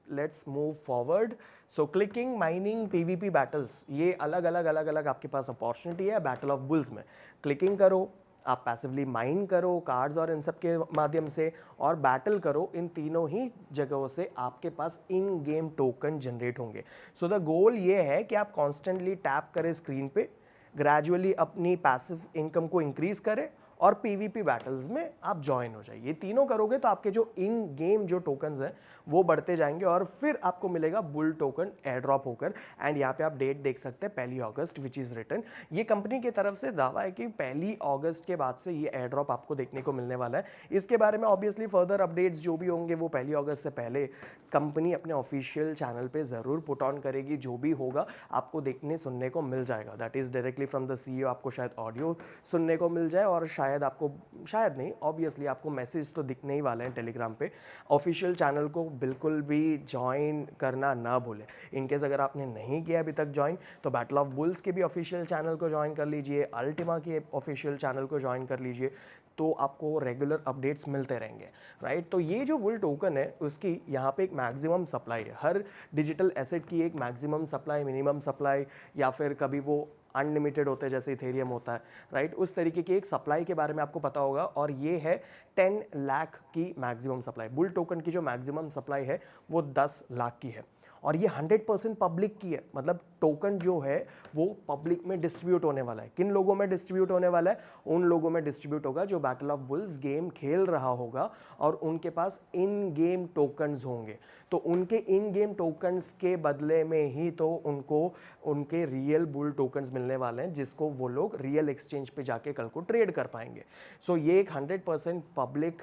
Let's move forward. So clicking, mining, PVP battles, ये अलग अलग आपके पास अपॉर्चुनिटी है। बैटल ऑफ बुल्स में क्लिकिंग करो, आप पैसिवली माइन करो कार्ड्स और इन सब के माध्यम से और बैटल करो, इन तीनों ही जगहों से आपके पास इन गेम टोकन जनरेट होंगे। सो द गोल ये है कि आप कॉन्स्टेंटली टैप करें स्क्रीन पे, ग्रेजुअली अपनी पैसिव इनकम को इंक्रीज करें और पीवीपी बैटल्स में आप ज्वाइन हो जाइए। ये तीनों करोगे तो आपके जो इन गेम जो टोकन्स हैं वो बढ़ते जाएंगे और फिर आपको मिलेगा बुल टोकन एयर ड्रॉप होकर। एंड यहाँ पे आप डेट देख सकते हैं 1 अगस्त विच इज़ रिटन। ये कंपनी की तरफ से दावा है कि 1 अगस्त के बाद से ये एयर ड्रॉप आपको देखने को मिलने वाला है। इसके बारे में ऑब्वियसली फर्दर अपडेट्स जो भी होंगे वो 1 अगस्त से पहले कंपनी अपने ऑफिशियल चैनल पे ज़रूर पुट ऑन करेगी। जो भी होगा आपको देखने सुनने को मिल जाएगा, that is directly from the CEO। आपको शायद ऑडियो सुनने को मिल जाए और शायद आपको, शायद नहीं, ऑब्वियसली आपको मैसेज तो दिखने ही वाले हैं टेलीग्राम पे। ऑफिशियल चैनल को बिल्कुल भी ज्वाइन करना ना भूलें। इनकेस अगर आपने नहीं किया अभी तक ज्वाइन तो बैटल ऑफ बुल्स के भी ऑफिशियल चैनल को ज्वाइन कर लीजिए, अल्टीमा के ऑफिशियल चैनल को ज्वाइन कर लीजिए, तो आपको रेगुलर अपडेट्स मिलते रहेंगे, राइट। तो ये जो बुल टोकन है उसकी यहाँ पे एक मैक्सिमम सप्लाई है। हर डिजिटल एसेट की एक मैक्सिमम सप्लाई, मिनिमम सप्लाई या फिर कभी वो अनलिमिटेड होते हैं जैसे इथेरियम होता है, राइट? उस तरीके की एक सप्लाई के बारे में आपको पता होगा, और ये है 10 लाख की मैक्सिमम सप्लाई। बुल टोकन की जो मैक्सिमम सप्लाई है वो 10 लाख की है, और ये 100% पब्लिक की है। मतलब टोकन जो है वो पब्लिक में डिस्ट्रीब्यूट होने वाला है। किन लोगों में डिस्ट्रीब्यूट होने वाला है? उन लोगों में डिस्ट्रीब्यूट होगा जो बैटल ऑफ बुल्स गेम खेल रहा होगा और उनके पास इन गेम टोकन्स होंगे। तो उनके इन गेम टोकन्स के बदले में ही तो उनको उनके रियल बुल टोकन्स मिलने वाले हैं, जिसको वो लोग रियल एक्सचेंज पे जाके कल को ट्रेड कर पाएंगे। सो ये एक 100% पब्लिक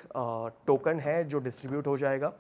टोकन है जो डिस्ट्रीब्यूट हो जाएगा,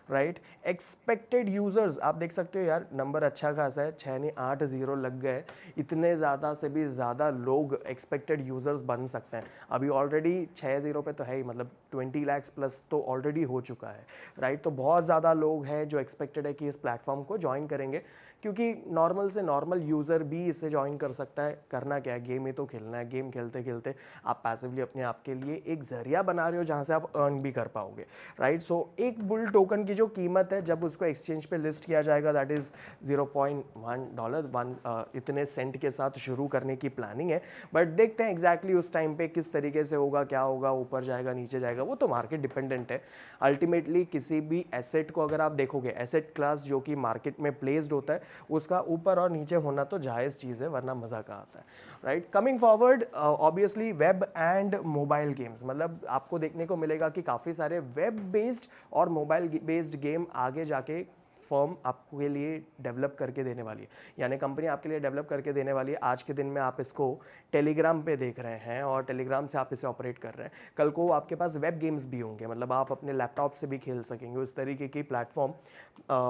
राइट? एक्सपेक्टेड यूजर्स आप देख सकते हो यार, नंबर अच्छा खासा है, 6 नहीं 8 जीरो लग गए। इतने ज़्यादा से भी ज़्यादा लोग एक्सपेक्टेड यूजर्स बन सकते हैं। अभी ऑलरेडी 6 जीरो पे तो है ही, मतलब 20 लाख प्लस तो ऑलरेडी हो चुका है, राइट? तो बहुत ज़्यादा लोग हैं जो एक्सपेक्टेड है कि इस प्लेटफॉर्म को ज्वाइन करेंगे, क्योंकि नॉर्मल से नॉर्मल यूज़र भी इसे ज्वाइन कर सकता है। करना क्या है, गेम ही तो खेलना है। गेम खेलते खेलते आप पैसिवली अपने आप के लिए एक जरिया बना रहे हो जहाँ से आप अर्न भी कर पाओगे, राइट? सो एक बुल टोकन की जो कीमत है जब उसको एक्सचेंज पे लिस्ट किया जाएगा, दैट इज़ $0.1 इतने सेंट के साथ शुरू करने की प्लानिंग है। बट देखते हैं एग्जैक्टली उस टाइम पे किस तरीके से होगा, क्या होगा, ऊपर जाएगा नीचे जाएगा, वो तो मार्केट डिपेंडेंट है। अल्टीमेटली किसी भी एसेट को अगर आप देखोगे, एसेट क्लास जो कि मार्केट में प्लेस्ड होता है, उसका ऊपर और नीचे होना तो जायज़ चीज़ है, वरना मज़ा कहाँ आता है, right? Coming forward, obviously web and mobile games, मतलब आपको देखने को मिलेगा कि काफ़ी सारे वेब बेस्ड और मोबाइल बेस्ड गेम आगे जाके फर्म आपके लिए डेवलप करके देने वाली है, यानी कंपनी आपके लिए डेवलप करके देने वाली है। आज के दिन में आप इसको टेलीग्राम पे देख रहे हैं और टेलीग्राम से आप इसे ऑपरेट कर रहे हैं, कल को आपके पास वेब गेम्स भी होंगे, मतलब आप अपने लैपटॉप से भी खेल सकेंगे। उस तरीके की प्लेटफॉर्म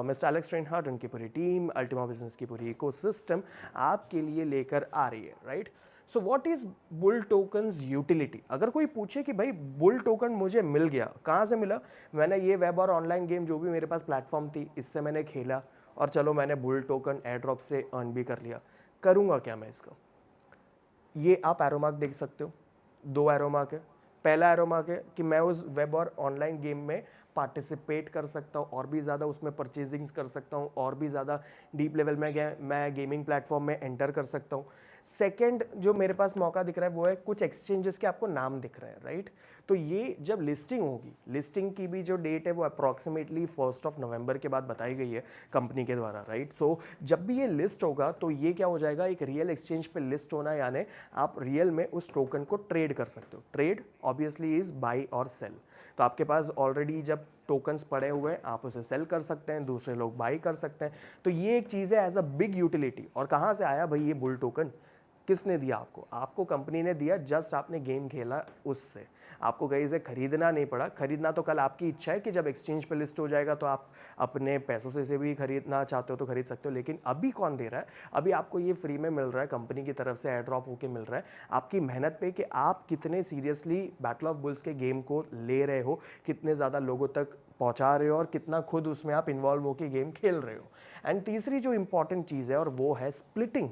मिस्टर एलेक्स रेनहार्ट, उनकी पूरी टीम, अल्टीमा बिजनेस की पूरी इकोसिस्टम आपके लिए लेकर आ रही है, right? So what is bull tokens utility? अगर कोई पूछे कि भाई बुल टोकन मुझे मिल गया, कहाँ से मिला? मैंने ये वेब और ऑनलाइन गेम जो भी मेरे पास प्लेटफॉर्म थी, इससे मैंने खेला और चलो मैंने बुल टोकन एयर ड्रॉप से अर्न भी कर लिया। करूँगा क्या मैं इसका? ये आप एरो मार्क देख सकते हो, 2 एरो मार्क है। पहला एरो मार्क है कि मैं उस वेब और ऑनलाइन गेम में पार्टिसिपेट कर सकता हूँ, और भी ज़्यादा उसमें परचेजिंग्स कर सकता हूँ, और भी ज़्यादा डीप लेवल में मैं गेमिंग प्लेटफॉर्म में एंटर कर सकता हूँ। सेकंड जो मेरे पास मौका दिख रहा है वो है कुछ एक्सचेंजेस के आपको नाम दिख रहे हैं, राइट? तो ये जब लिस्टिंग होगी, लिस्टिंग की भी जो डेट है वो अप्रॉक्सीमेटली 1 नवंबर के बाद बताई गई है कंपनी के द्वारा, राइट? सो जब भी ये लिस्ट होगा तो ये क्या हो जाएगा, एक रियल एक्सचेंज पे लिस्ट होना, यानी आप रियल में उस टोकन को ट्रेड कर सकते हो। ट्रेड ऑब्वियसली इज बाई और सेल। तो आपके पास ऑलरेडी जब टोकन्स पड़े हुए हैं, आप उसे सेल कर सकते हैं, दूसरे लोग बाई कर सकते हैं। तो ये एक चीज़ है एज अ बिग यूटिलिटी। और कहाँ से आया भाई ये बुल टोकन? किसने दिया आपको? आपको कंपनी ने दिया, जस्ट आपने गेम खेला उससे। आपको कहीं से खरीदना नहीं पड़ा। खरीदना तो कल आपकी इच्छा है कि जब एक्सचेंज पे लिस्ट हो जाएगा तो आप अपने पैसों से इसे भी खरीदना चाहते हो तो खरीद सकते हो, लेकिन अभी कौन दे रहा है? अभी आपको ये फ्री में मिल रहा है, कंपनी की तरफ से एयर ड्रॉप होकर मिल रहा है आपकी मेहनत पे, कि आप कितने सीरियसली बैटल ऑफ बुल्स के गेम को ले रहे हो, कितने ज़्यादा लोगों तक पहुंचा रहे हो, और कितना खुद उसमें आप इन्वॉल्व होकर गेम खेल रहे हो। एंड तीसरी जो इंपॉर्टेंट चीज़ है और वो है स्प्लिटिंग।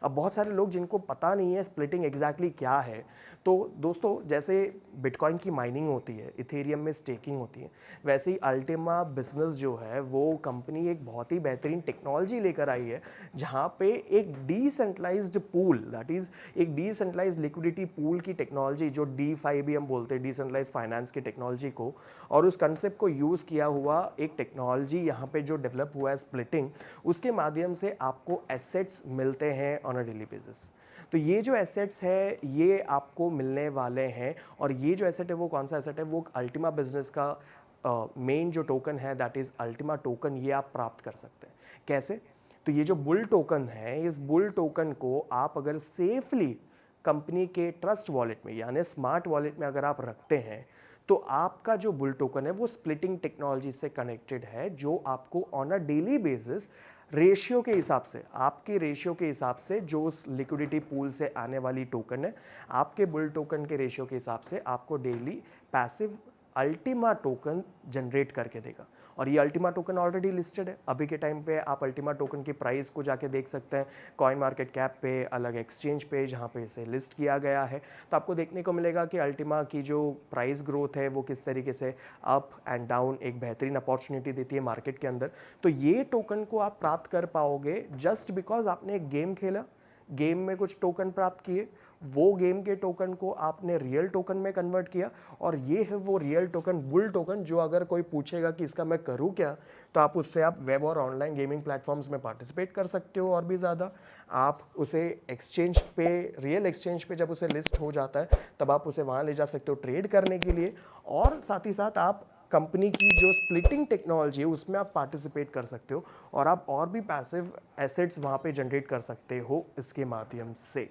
अब बहुत सारे लोग जिनको पता नहीं है स्प्लिटिंग एग्जैक्टली क्या है, तो दोस्तों जैसे बिटकॉइन की माइनिंग होती है, इथेरियम में स्टेकिंग होती है, वैसे ही अल्टीमा बिजनेस जो है वो कंपनी एक बहुत ही बेहतरीन टेक्नोलॉजी लेकर आई है, जहाँ पे एक डिसेंट्रलाइज्ड पूल, दैट इज़ एक डिसेंट्रलाइज्ड लिक्विडिटी पूल की टेक्नोलॉजी, जो DeFi भी हम बोलते हैं, डिसेंट्रलाइज्ड फाइनेंस की टेक्नोलॉजी को, और उस कंसेप्ट को यूज़ किया हुआ एक टेक्नोलॉजी यहाँ पे जो डेवलप हुआ है स्प्लिटिंग, उसके माध्यम से आपको एसेट्स मिलते हैं ऑन अ डेली बेसिस। तो ये जो एसेट्स है ये आपको मिलने वाले हैं, और ये जो एसेट है वो कौन सा एसेट है? वो अल्टीमा बिजनेस का मेन जो टोकन है, दैट इज़ अल्टीमा टोकन। ये आप प्राप्त कर सकते हैं। कैसे? तो ये जो बुल टोकन है, इस बुल टोकन को आप अगर सेफली कंपनी के ट्रस्ट वॉलेट में, यानी स्मार्ट वॉलेट में अगर आप रखते हैं, तो आपका जो बुल टोकन है वो स्प्लिटिंग टेक्नोलॉजी से कनेक्टेड है, जो आपको on a daily basis ratio के हिसाब से, आपके रेशियो के हिसाब से, जो उस लिक्विडिटी पूल से आने वाली टोकन है, आपके बुल टोकन के रेशियो के हिसाब से आपको daily passive Ultima token generate करके देगा। और ये अल्टीमा टोकन ऑलरेडी लिस्टेड है। अभी के टाइम पे आप अल्टीमा टोकन की प्राइस को जाके देख सकते हैं कॉइन मार्केट कैप पे, अलग एक्सचेंज पे जहाँ पे इसे लिस्ट किया गया है। तो आपको देखने को मिलेगा कि अल्टीमा की जो प्राइस ग्रोथ है वो किस तरीके से अप एंड डाउन एक बेहतरीन अपॉर्चुनिटी देती है मार्केट के अंदर। तो ये टोकन को आप प्राप्त कर पाओगे जस्ट बिकॉज आपने एक गेम खेला, गेम में कुछ टोकन प्राप्त किए, वो गेम के टोकन को आपने रियल टोकन में कन्वर्ट किया, और ये है वो रियल टोकन, बुल टोकन, जो अगर कोई पूछेगा कि इसका मैं करूँ क्या, तो आप उससे आप वेब और ऑनलाइन गेमिंग प्लेटफॉर्म्स में पार्टिसिपेट कर सकते हो। और भी ज़्यादा आप उसे एक्सचेंज पे, रियल एक्सचेंज पे जब उसे लिस्ट हो जाता है तब आप उसे वहाँ ले जा सकते हो ट्रेड करने के लिए, और साथ ही साथ आप कंपनी की जो स्प्लिटिंग टेक्नोलॉजी है उसमें आप पार्टिसिपेट कर सकते हो, और आप और भी पैसिव एसेट्स वहाँ पे जनरेट कर सकते हो इसके माध्यम से,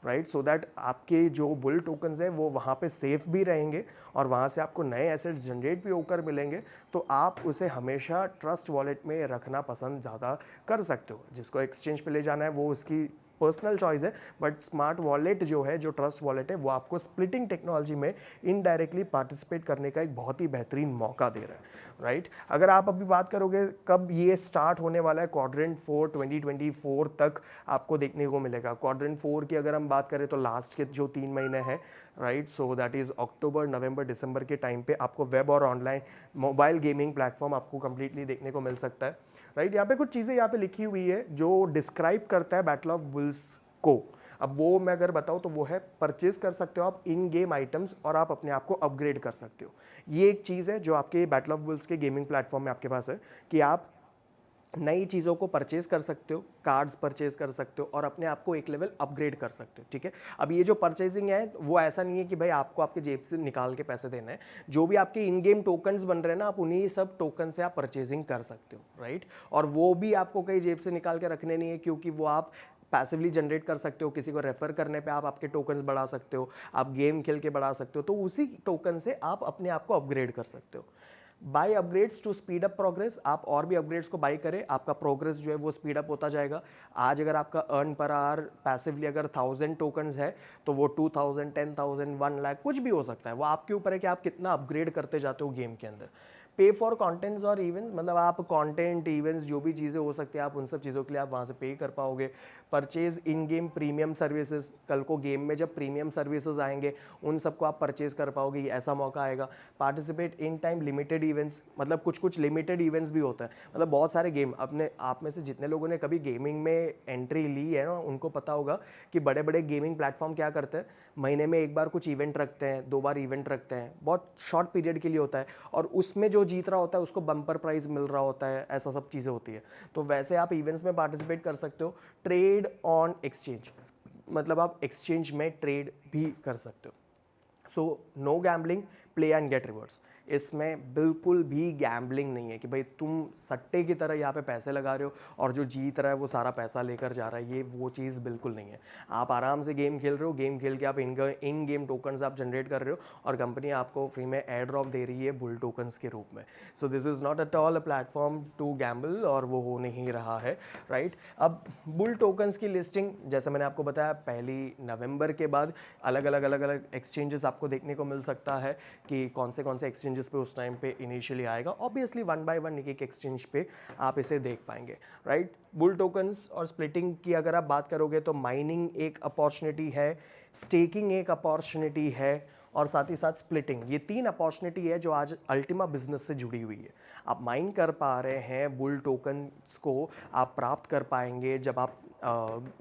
राइट। सो दैट आपके जो बुल टोकन्स हैं वो वहाँ पे सेफ भी रहेंगे, और वहाँ से आपको नए एसेट्स जनरेट भी होकर मिलेंगे, तो आप उसे हमेशा ट्रस्ट वॉलेट में रखना पसंद ज़्यादा कर सकते हो। जिसको एक्सचेंज पे ले जाना है वो उसकी पर्सनल चॉइस है, बट स्मार्ट वॉलेट जो है, जो ट्रस्ट वॉलेट है, वो आपको स्प्लिटिंग टेक्नोलॉजी में इनडायरेक्टली पार्टिसिपेट करने का एक बहुत ही बेहतरीन मौका दे रहा है, राइट। अगर आप अभी बात करोगे कब ये स्टार्ट होने वाला है, क्वाड्रेंट 4 2024 तक आपको देखने को मिलेगा। क्वाड्रेंट 4 की अगर हम बात करें तो लास्ट के जो 3 महीने हैं, राइट, सो दैट इज़ अक्टूबर, नवंबर, दिसंबर के टाइम पे आपको वेब और ऑनलाइन मोबाइल गेमिंग प्लेटफॉर्म आपको कंप्लीटली देखने को मिल सकता है, राइट। यहाँ पे कुछ चीज़ें यहाँ पे लिखी हुई है जो डिस्क्राइब करता है बैटल ऑफ बुल्स को। अब वो मैं अगर बताऊँ तो वो है, परचेज कर सकते हो आप इन गेम आइटम्स, और आप अपने आप को अपग्रेड कर सकते हो। ये एक चीज़ है जो आपके बैटल ऑफ बुल्स के गेमिंग प्लेटफॉर्म में आपके पास है, कि आप नई चीज़ों को परचेज कर सकते हो, कार्ड्स परचेज कर सकते हो, और अपने आप को एक लेवल अपग्रेड कर सकते हो, ठीक है। अब ये जो परचेजिंग है वो ऐसा नहीं है कि भाई आपको आपके जेब से निकाल के पैसे देना है, जो भी आपके इन गेम टोकन्स बन रहे हैं ना, आप उन्हीं सब टोकन से आप परचेजिंग कर सकते हो, राइट। और वो भी आपको कहीं जेब से निकाल के रखने नहीं है, क्योंकि वो आप पैसिवली जनरेट कर सकते हो। किसी को रेफर करने पे आप आपके टोकन्स बढ़ा सकते हो, आप गेम खेल के बढ़ा सकते हो, तो उसी टोकन से आप अपने आप को अपग्रेड कर सकते हो। Buy upgrades to speed up progress, आप और भी अपग्रेड्स को बाई करें, आपका प्रोग्रेस जो है वो स्पीड अप होता जाएगा। आज अगर आपका अर्न पर आवर पैसिवली अगर 1000 टोकन्स है, तो वो 2000, 10,000, 1 लाख कुछ भी हो सकता है। वो आपके ऊपर है कि आप कितना अपग्रेड करते जाते हो गेम के अंदर। पे फॉर कॉन्टेंट्स और इवेंट्स, मतलब आप कॉन्टेंट, इवेंट्स, जो भी चीज़ें हो सकती है, आप उन सब चीज़ों के लिए आप वहाँ से पे कर पाओगे। Purchase in game premium services, कल को गेम में जब प्रीमियम सर्विसेज आएंगे उन सबको आप परचेज कर पाओगे, ये ऐसा मौका आएगा। Participate in time limited events, मतलब कुछ कुछ लिमिटेड इवेंट्स भी होता है। मतलब बहुत सारे गेम, अपने आप में से जितने लोगों ने कभी गेमिंग में एंट्री ली है ना, उनको पता होगा कि बड़े बड़े गेमिंग प्लेटफॉर्म क्या करते हैं, महीने में एक बार कुछ इवेंट रखते हैं, 2 बार इवेंट रखते हैं, बहुत शॉर्ट पीरियड के लिए होता है, और उसमें जो जीत रहा होता है उसको बम्पर प्राइज मिल रहा होता है, ऐसा सब चीज़ें होती है। तो वैसे आप इवेंट्स में पार्टिसिपेट कर सकते हो। ट्रेड ऑन एक्सचेंज, मतलब आप एक्सचेंज में ट्रेड भी कर सकते हो। So no gambling, play and get rewards. इसमें बिल्कुल भी गैम्बलिंग नहीं है कि भाई तुम सट्टे की तरह यहाँ पे पैसे लगा रहे हो और जो जीत रहा है वो सारा पैसा लेकर जा रहा है, ये वो चीज़ बिल्कुल नहीं है। आप आराम से गेम खेल रहे हो, गेम खेल के आप इन गेम टोकन्स आप जनरेट कर रहे हो, और कंपनी आपको फ्री में एयर ड्रॉप दे रही है बुल टोकन्स के रूप में। So this is not at all a platform to gamble, और वो हो नहीं रहा है, राइट। अब बुल टोकन्स की लिस्टिंग, जैसे मैंने आपको बताया, 1 नवंबर के बाद अलग अलग एक्सचेंजेस आपको देखने को मिल सकता है कि कौन से एक्सचेंजेस पे उस टाइम पे इनिशियली आएगा। ऑब्वियसली 1 बाय 1 एक एक्सचेंज पे आप इसे देख पाएंगे, राइट। बुल टोकन्स और स्प्लिटिंग की अगर आप बात करोगे तो माइनिंग एक अपॉर्चुनिटी है, स्टेकिंग एक अपॉर्चुनिटी है, और साथ ही साथ स्प्लिटिंग, ये 3 अपॉर्चुनिटी है जो आज अल्टीमा बिजनेस से जुड़ी हुई है। आप माइन कर पा रहे हैं, बुल टोकन्स को आप प्राप्त कर पाएंगे जब आप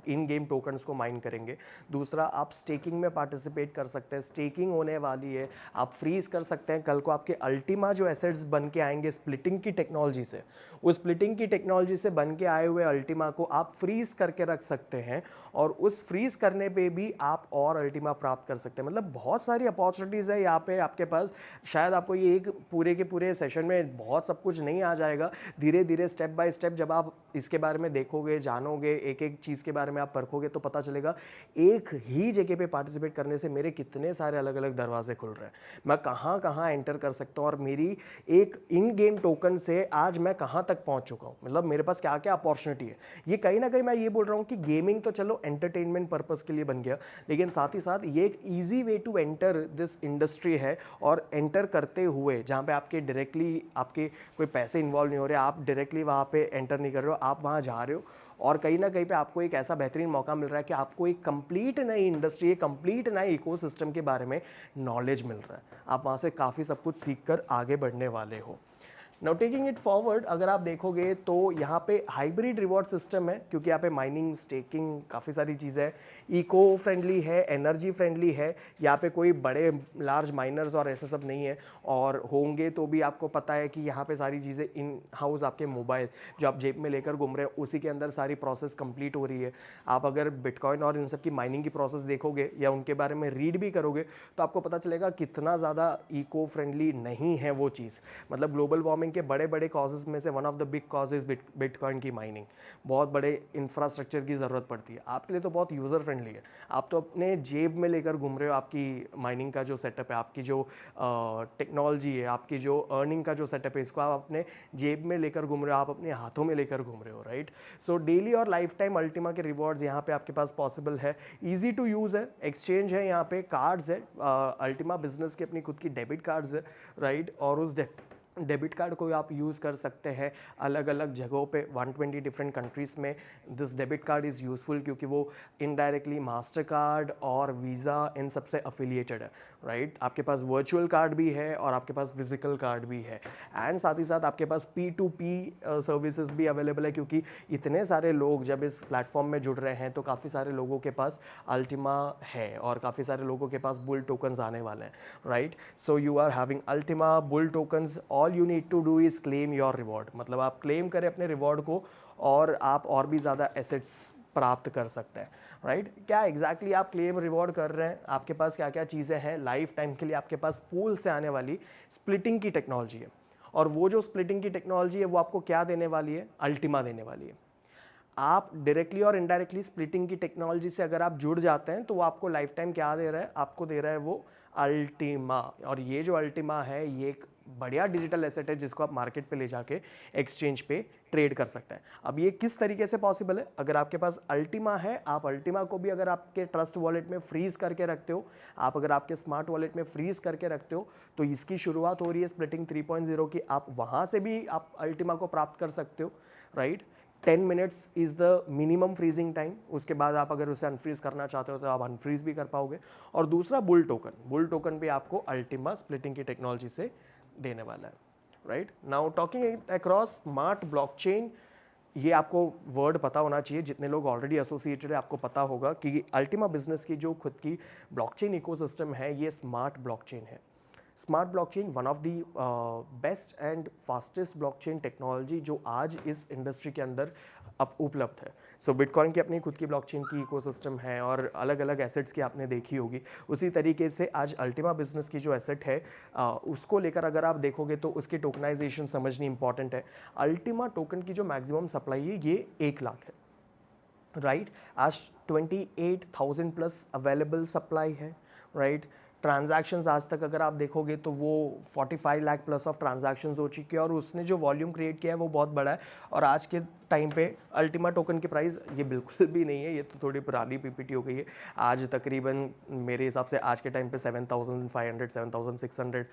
इन गेम टोकन्स को माइन करेंगे। दूसरा, आप स्टेकिंग में पार्टिसिपेट कर सकते हैं, स्टेकिंग होने वाली है, आप फ्रीज कर सकते हैं। कल को आपके अल्टीमा जो एसेट्स बन के आएंगे स्प्लिटिंग की टेक्नोलॉजी से, उस स्प्लिटिंग की टेक्नोलॉजी से बन के आए हुए अल्टीमा को आप फ्रीज करके रख सकते हैं, और उस फ्रीज करने पे भी आप और अल्टीमा प्राप्त कर सकते हैं। मतलब बहुत सारी अपॉर्चुनिटीज़ है यहाँ पे आपके पास। शायद आपको ये एक पूरे के पूरे सेशन में बहुत सब कुछ नहीं आ जाएगा, धीरे धीरे स्टेप बाय स्टेप जब आप इसके बारे में देखोगे, जानोगे, एक एक चीज़ के बारे में आप परखोगे, तो पता चलेगा एक ही जगह पे पार्टिसिपेट करने से मेरे कितने सारे अलग अलग दरवाजे खुल रहे हैं, मैं कहाँ कहाँ एंटर कर सकता हूँ, और मेरी एक इन गेम टोकन से आज मैं कहाँ तक पहुँच चुका हूँ, मतलब मेरे पास क्या क्या अपॉर्चुनिटी है। ये कहीं ना कहीं मैं ये बोल रहा हूँ कि गेमिंग तो चलो एंटरटेनमेंट पर्पस के लिए बन गया, लेकिन साथ ही साथ ये एक easy way to enter this industry है, और एंटर करते हुए जहाँ पे आपके डायरेक्टली आपके कोई पैसे इन्वॉल्व नहीं हो रहे, आप डायरेक्टली वहाँ पे एंटर नहीं कर रहे हो, आप वहाँ जा रहे हो, और कहीं ना कहीं पे आपको एक ऐसा बेहतरीन मौका मिल रहा है कि आपको एक कंप्लीट नई इंडस्ट्री, एक कंप्लीट नए इकोसिस्टम के बारे में नॉलेज मिल रहा है। आप वहाँ से काफ़ी सब कुछ सीख कर आगे बढ़ने वाले हो। नाउ टेकिंग इट फॉरवर्ड, अगर आप देखोगे तो यहाँ पे हाइब्रिड रिवॉर्ड सिस्टम है, क्योंकि यहाँ पे माइनिंग, स्टेकिंग, काफ़ी सारी चीज़ें हैं, इको फ्रेंडली है, एनर्जी फ्रेंडली है। यहाँ पे कोई बड़े लार्ज माइनर्स और ऐसा सब नहीं है, और होंगे तो भी आपको पता है कि यहाँ पे सारी चीज़ें इन हाउस, आपके मोबाइल जो आप जेब में लेकर घूम रहे हैं उसी के अंदर सारी प्रोसेस कंप्लीट हो रही है। आप अगर बिटकॉइन और इन सब की माइनिंग की प्रोसेस देखोगे या उनके बारे में रीड भी करोगे तो आपको पता चलेगा कितना ज़्यादा इको फ्रेंडली नहीं है वो चीज़। मतलब ग्लोबल वार्मिंग के बड़े बड़े कॉजेज में से one of the big causes bitcoin की माइनिंग। बहुत बड़े इंफ्रास्ट्रक्चर की ज़रूरत पड़ती है। आपके लिए तो बहुत यूज़र फ्रेंडली है, आप तो अपने जेब में लेकर घूम रहे हो। आपकी माइनिंग का जो सेटअप है, आपकी जो टेक्नोलॉजी है, आपकी जो अर्निंग का जो सेटअप है, इसको आप अपने जेब में लेकर घूम रहे हो, आप अपने हाथों में लेकर घूम रहे हो, राइट। सो डेली और लाइफ टाइम अल्टीमा के रिवॉर्ड्स यहाँ पे आपके पास पॉसिबल है। ईजी टू यूज़ है, एक्सचेंज है, यहाँ पे कार्ड्स है, अल्टीमा बिजनेस की अपनी खुद की डेबिट कार्ड्स है, राइट। और उस डेबिट कार्ड को आप यूज़ कर सकते हैं अलग अलग जगहों पे, 120 डिफरेंट कंट्रीज़ में this debit card is useful, क्योंकि वो इनडायरेक्टली मास्टर कार्ड और वीज़ा इन सबसे अफिलिएटेड है, राइट। आपके पास वर्चुअल कार्ड भी है और आपके पास फिजिकल कार्ड भी है, एंड साथ ही साथ आपके पास P2P सर्विसेज भी अवेलेबल है, क्योंकि इतने सारे लोग जब इस प्लेटफॉर्म में जुड़ रहे हैं तो काफ़ी सारे लोगों के पास अल्टीमा है और काफ़ी सारे लोगों के पास बुल टोकन्स आने वाले हैं, right. So you are having Ultima bull tokens, all you need to do is claim your reward. मतलब आप क्लेम करें अपने रिवॉर्ड को और आप और भी ज़्यादा एसेट्स प्राप्त कर सकते हैं, राइट। क्या एग्जैक्टली आप क्लेम रिवॉर्ड कर रहे हैं, आपके पास क्या क्या चीज़ें हैं। लाइफ टाइम के लिए आपके पास पूल से आने वाली स्प्लिटिंग की टेक्नोलॉजी है, और वो जो स्प्लिटिंग की टेक्नोलॉजी है वो आपको क्या देने वाली है, अल्टीमा देने वाली है। आप डायरेक्टली और इनडायरेक्टली स्प्लिटिंग की टेक्नोलॉजी से अगर आप जुड़ जाते हैं तो वो आपको लाइफ टाइम क्या दे रहा है, आपको दे रहा है वो अल्टीमा। और ये जो अल्टीमा है ये एक बढ़िया डिजिटल एसेट है जिसको आप मार्केट पे ले जाके एक्सचेंज पे ट्रेड कर सकते हैं। अब ये किस तरीके से पॉसिबल है, अगर आपके पास अल्टीमा है, आप अल्टीमा को भी अगर आपके ट्रस्ट वॉलेट में फ्रीज करके रखते हो, आप अगर आपके स्मार्ट वॉलेट में फ्रीज करके रखते हो, तो इसकी शुरुआत हो रही है स्प्लिटिंग 3.0 की। आप वहाँ से भी आप अल्टीमा को प्राप्त कर सकते हो, right. 10 minutes is the minimum freezing time. उसके बाद आप अगर उसे अनफ्रीज करना चाहते हो तो आप अनफ्रीज भी कर पाओगे। और दूसरा बुल टोकन भी आपको अल्टीमा स्प्लिटिंग की टेक्नोलॉजी से देने वाला है, right. Now talking across smart blockchain, ये आपको वर्ड पता होना चाहिए, जितने लोग ऑलरेडी एसोसिएटेड है आपको पता होगा कि अल्टीमा बिजनेस की जो खुद की ब्लॉकचेन इकोसिस्टम है ये स्मार्ट ब्लॉकचेन है। Smart blockchain one of the best and fastest blockchain technology जो आज इस इंडस्ट्री के अंदर अब उपलब्ध है। सो बिटकॉइन की अपनी खुद की ब्लॉकचेन की इकोसिस्टम है और अलग अलग एसेट्स की आपने देखी होगी। उसी तरीके से आज अल्टीमा बिजनेस की जो एसेट है उसको लेकर अगर आप देखोगे तो उसकी टोकनाइजेशन समझनी इंपॉर्टेंट है। अल्टीमा टोकन की जो मैक्सिमम सप्लाई है ये 1 लाख है, राइट। आज 28,000 प्लस अवेलेबल सप्लाई है, राइट। ट्रांजैक्शंस आज तक अगर आप देखोगे तो वो 45 लाख प्लस ऑफ ट्रांजैक्शंस हो चुकी है, और उसने जो वॉल्यूम क्रिएट किया है वो बहुत बड़ा है। और आज के टाइम पे अल्टीमा टोकन की प्राइस ये बिल्कुल भी नहीं है, ये तो थोड़ी पुरानी पीपीटी हो गई है। आज तकरीबन मेरे हिसाब से आज के टाइम पे 7,500 7,600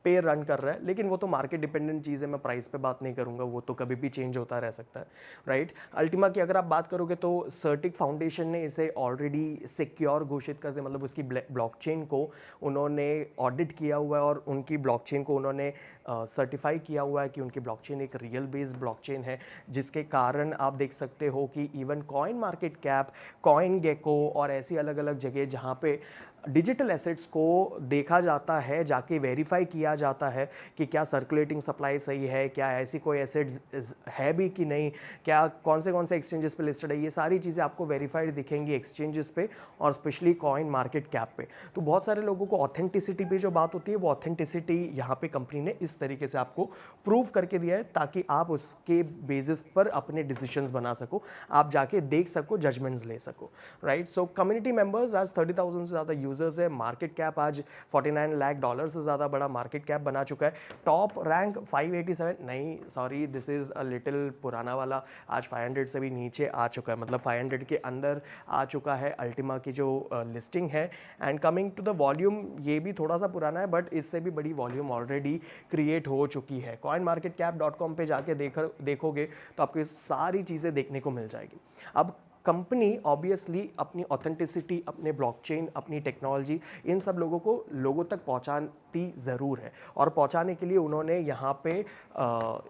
पे रन कर रहा है, लेकिन वो तो मार्केट डिपेंडेंट चीज़ है, मैं प्राइस पे बात नहीं करूँगा, वो तो कभी भी चेंज होता रह सकता है, राइट। अल्टीमा की अगर आप बात करोगे तो सर्टिक फाउंडेशन ने इसे ऑलरेडी सिक्योर घोषित कर दिया। मतलब उसकी ब्लॉकचेन को उन्होंने ऑडिट किया हुआ है और उनकी ब्लॉकचेन को उन्होंने सर्टिफाई किया हुआ है कि उनकी ब्लॉकचेन एक रियल बेस्ड ब्लॉकचेन है, जिसके कारण आप देख सकते हो कि even CoinMarketCap, CoinGecko और ऐसी अलग अलग जगह जहाँ पे डिजिटल एसेट्स को देखा जाता है, जाके वेरीफाई किया जाता है कि क्या सर्कुलेटिंग सप्लाई सही है, क्या ऐसी कोई एसेट्स है भी कि नहीं, क्या कौन से एक्सचेंजेस पे लिस्टेड है, ये सारी चीज़ें आपको वेरीफाइड दिखेंगी एक्सचेंजेस पे और स्पेशली कॉइन मार्केट कैप पे। तो बहुत सारे लोगों को ऑथेंटिसिटी पे जो बात होती है वो ऑथेंटिसिटी यहाँ पे कंपनी ने इस तरीके से आपको प्रूव करके दिया है, ताकि आप उसके बेसिस पर अपने डिसीजंस बना सको, आप जाके देख सको, जजमेंट्स ले सको, राइट। सो कम्युनिटी मेंबर्स आज 30,000 से ज़्यादा यूजर्स है। मार्केट कैप आज $49 लाख से ज़्यादा बड़ा मार्केट कैप बना चुका है। टॉप रैंक 587, नहीं sorry this is a little पुराना वाला, आज 500 से भी नीचे आ चुका है, मतलब 500 के अंदर आ चुका है अल्टीमा की जो लिस्टिंग है। And coming to the volume, ये भी थोड़ा सा पुराना है बट इससे भी बड़ी वॉल्यूम ऑलरेडी क्रिएट हो चुकी है। coinmarketcap.com पे जाके देखोगे तो आपको सारी चीज़ें देखने को मिल जाएगी। अब कंपनी ऑब्वियसली अपनी ऑथेंटिसिटी, अपने ब्लॉकचेन, अपनी टेक्नोलॉजी, इन सब लोगों तक पहुंचाती ज़रूर है। और पहुंचाने के लिए उन्होंने यहाँ पे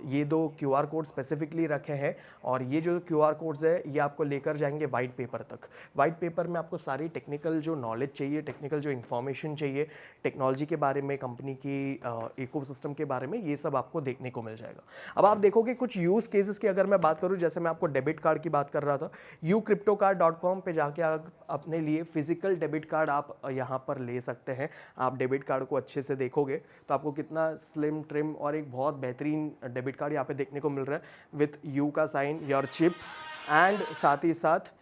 ये 2 क्यूआर कोड स्पेसिफिकली रखे हैं। और ये जो क्यूआर कोड्स है ये आपको लेकर जाएंगे वाइट पेपर तक। वाइट पेपर में आपको सारी टेक्निकल जो नॉलेज चाहिए, टेक्निकल जो इन्फॉर्मेशन चाहिए, टेक्नोलॉजी के बारे में, कंपनी की इकोसिस्टम के बारे में, ये सब आपको देखने को मिल जाएगा। अब आप देखोगे कुछ यूज़ केसेस की अगर मैं बात करूँ, जैसे मैं आपको डेबिट कार्ड की बात कर रहा था, ucryptocard.com पे जाके आप अपने लिए फिजिकल डेबिट कार्ड आप यहाँ पर ले सकते हैं। आप डेबिट कार्ड को अच्छे से देखोगे तो आपको कितना स्लिम, ट्रिम और एक बहुत बेहतरीन डेबिट कार्ड यहाँ पे देखने को मिल रहा है विथ यू का साइन, योर चिप, एंड साथ ही साथ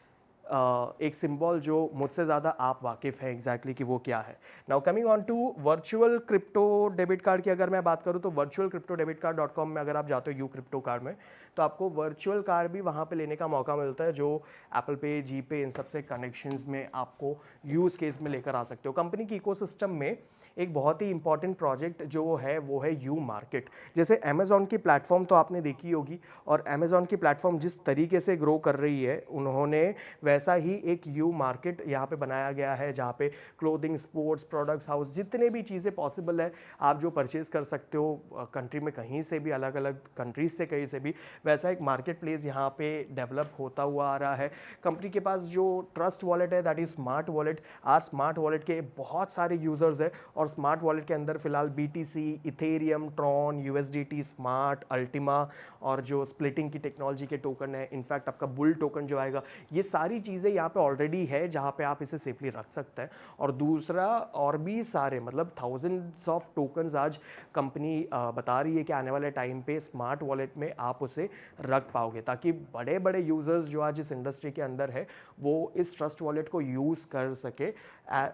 एक सिंबल जो मुझसे ज़्यादा आप वाकिफ़ हैं एग्जैक्टली कि वो क्या है। Now coming on to virtual crypto debit card की अगर मैं बात करूँ तो virtualcryptodebitcard.com में अगर आप जाते हो यू क्रिप्टो कार्ड में, तो आपको वर्चुअल कार्ड भी वहाँ पे लेने का मौका मिलता है, जो एप्पल पे, जी पे, इन सबसे कनेक्शंस में आपको यूज़ केस में लेकर आ सकते हो। कंपनी की इकोसिस्टम में एक बहुत ही इंपॉर्टेंट प्रोजेक्ट जो है वो है यू मार्केट। जैसे अमेज़ॉन की प्लेटफॉर्म तो आपने देखी होगी, और अमेज़ॉन की प्लेटफॉर्म जिस तरीके से ग्रो कर रही है, उन्होंने वैसा ही एक यू मार्केट यहाँ पे बनाया गया है, जहाँ पे क्लोथिंग, स्पोर्ट्स प्रोडक्ट्स, हाउस, जितने भी चीज़ें पॉसिबल है आप जो परचेज कर सकते हो कंट्री में कहीं से भी, अलग अलग कंट्रीज से कहीं से भी, वैसा एक मार्केट प्लेस यहाँ पे डेवलप होता हुआ आ रहा है। कंपनी के पास जो ट्रस्ट वॉलेट है, दैट इज स्मार्ट वॉलेट। आज स्मार्ट वॉलेट के बहुत सारे यूजर्स हैं, और स्मार्ट वॉलेट के अंदर फिलहाल BTC, Ethereum, Tron, USDT, smart, Ultima और जो स्प्लिटिंग की टेक्नोलॉजी के टोकन है, इनफैक्ट आपका बुल टोकन जो आएगा, ये सारी चीज़ें यहाँ पे ऑलरेडी है जहाँ पे आप इसे सेफली रख सकते हैं। और दूसरा, और भी सारे मतलब थाउजेंड्स ऑफ टोकन्स आज कंपनी बता रही है कि आने वाले टाइम पे स्मार्ट वॉलेट में आप उसे रख पाओगे, ताकि बड़े बड़े यूजर्स जो आज इस इंडस्ट्री के अंदर है वो इस ट्रस्ट वॉलेट को यूज़ कर सके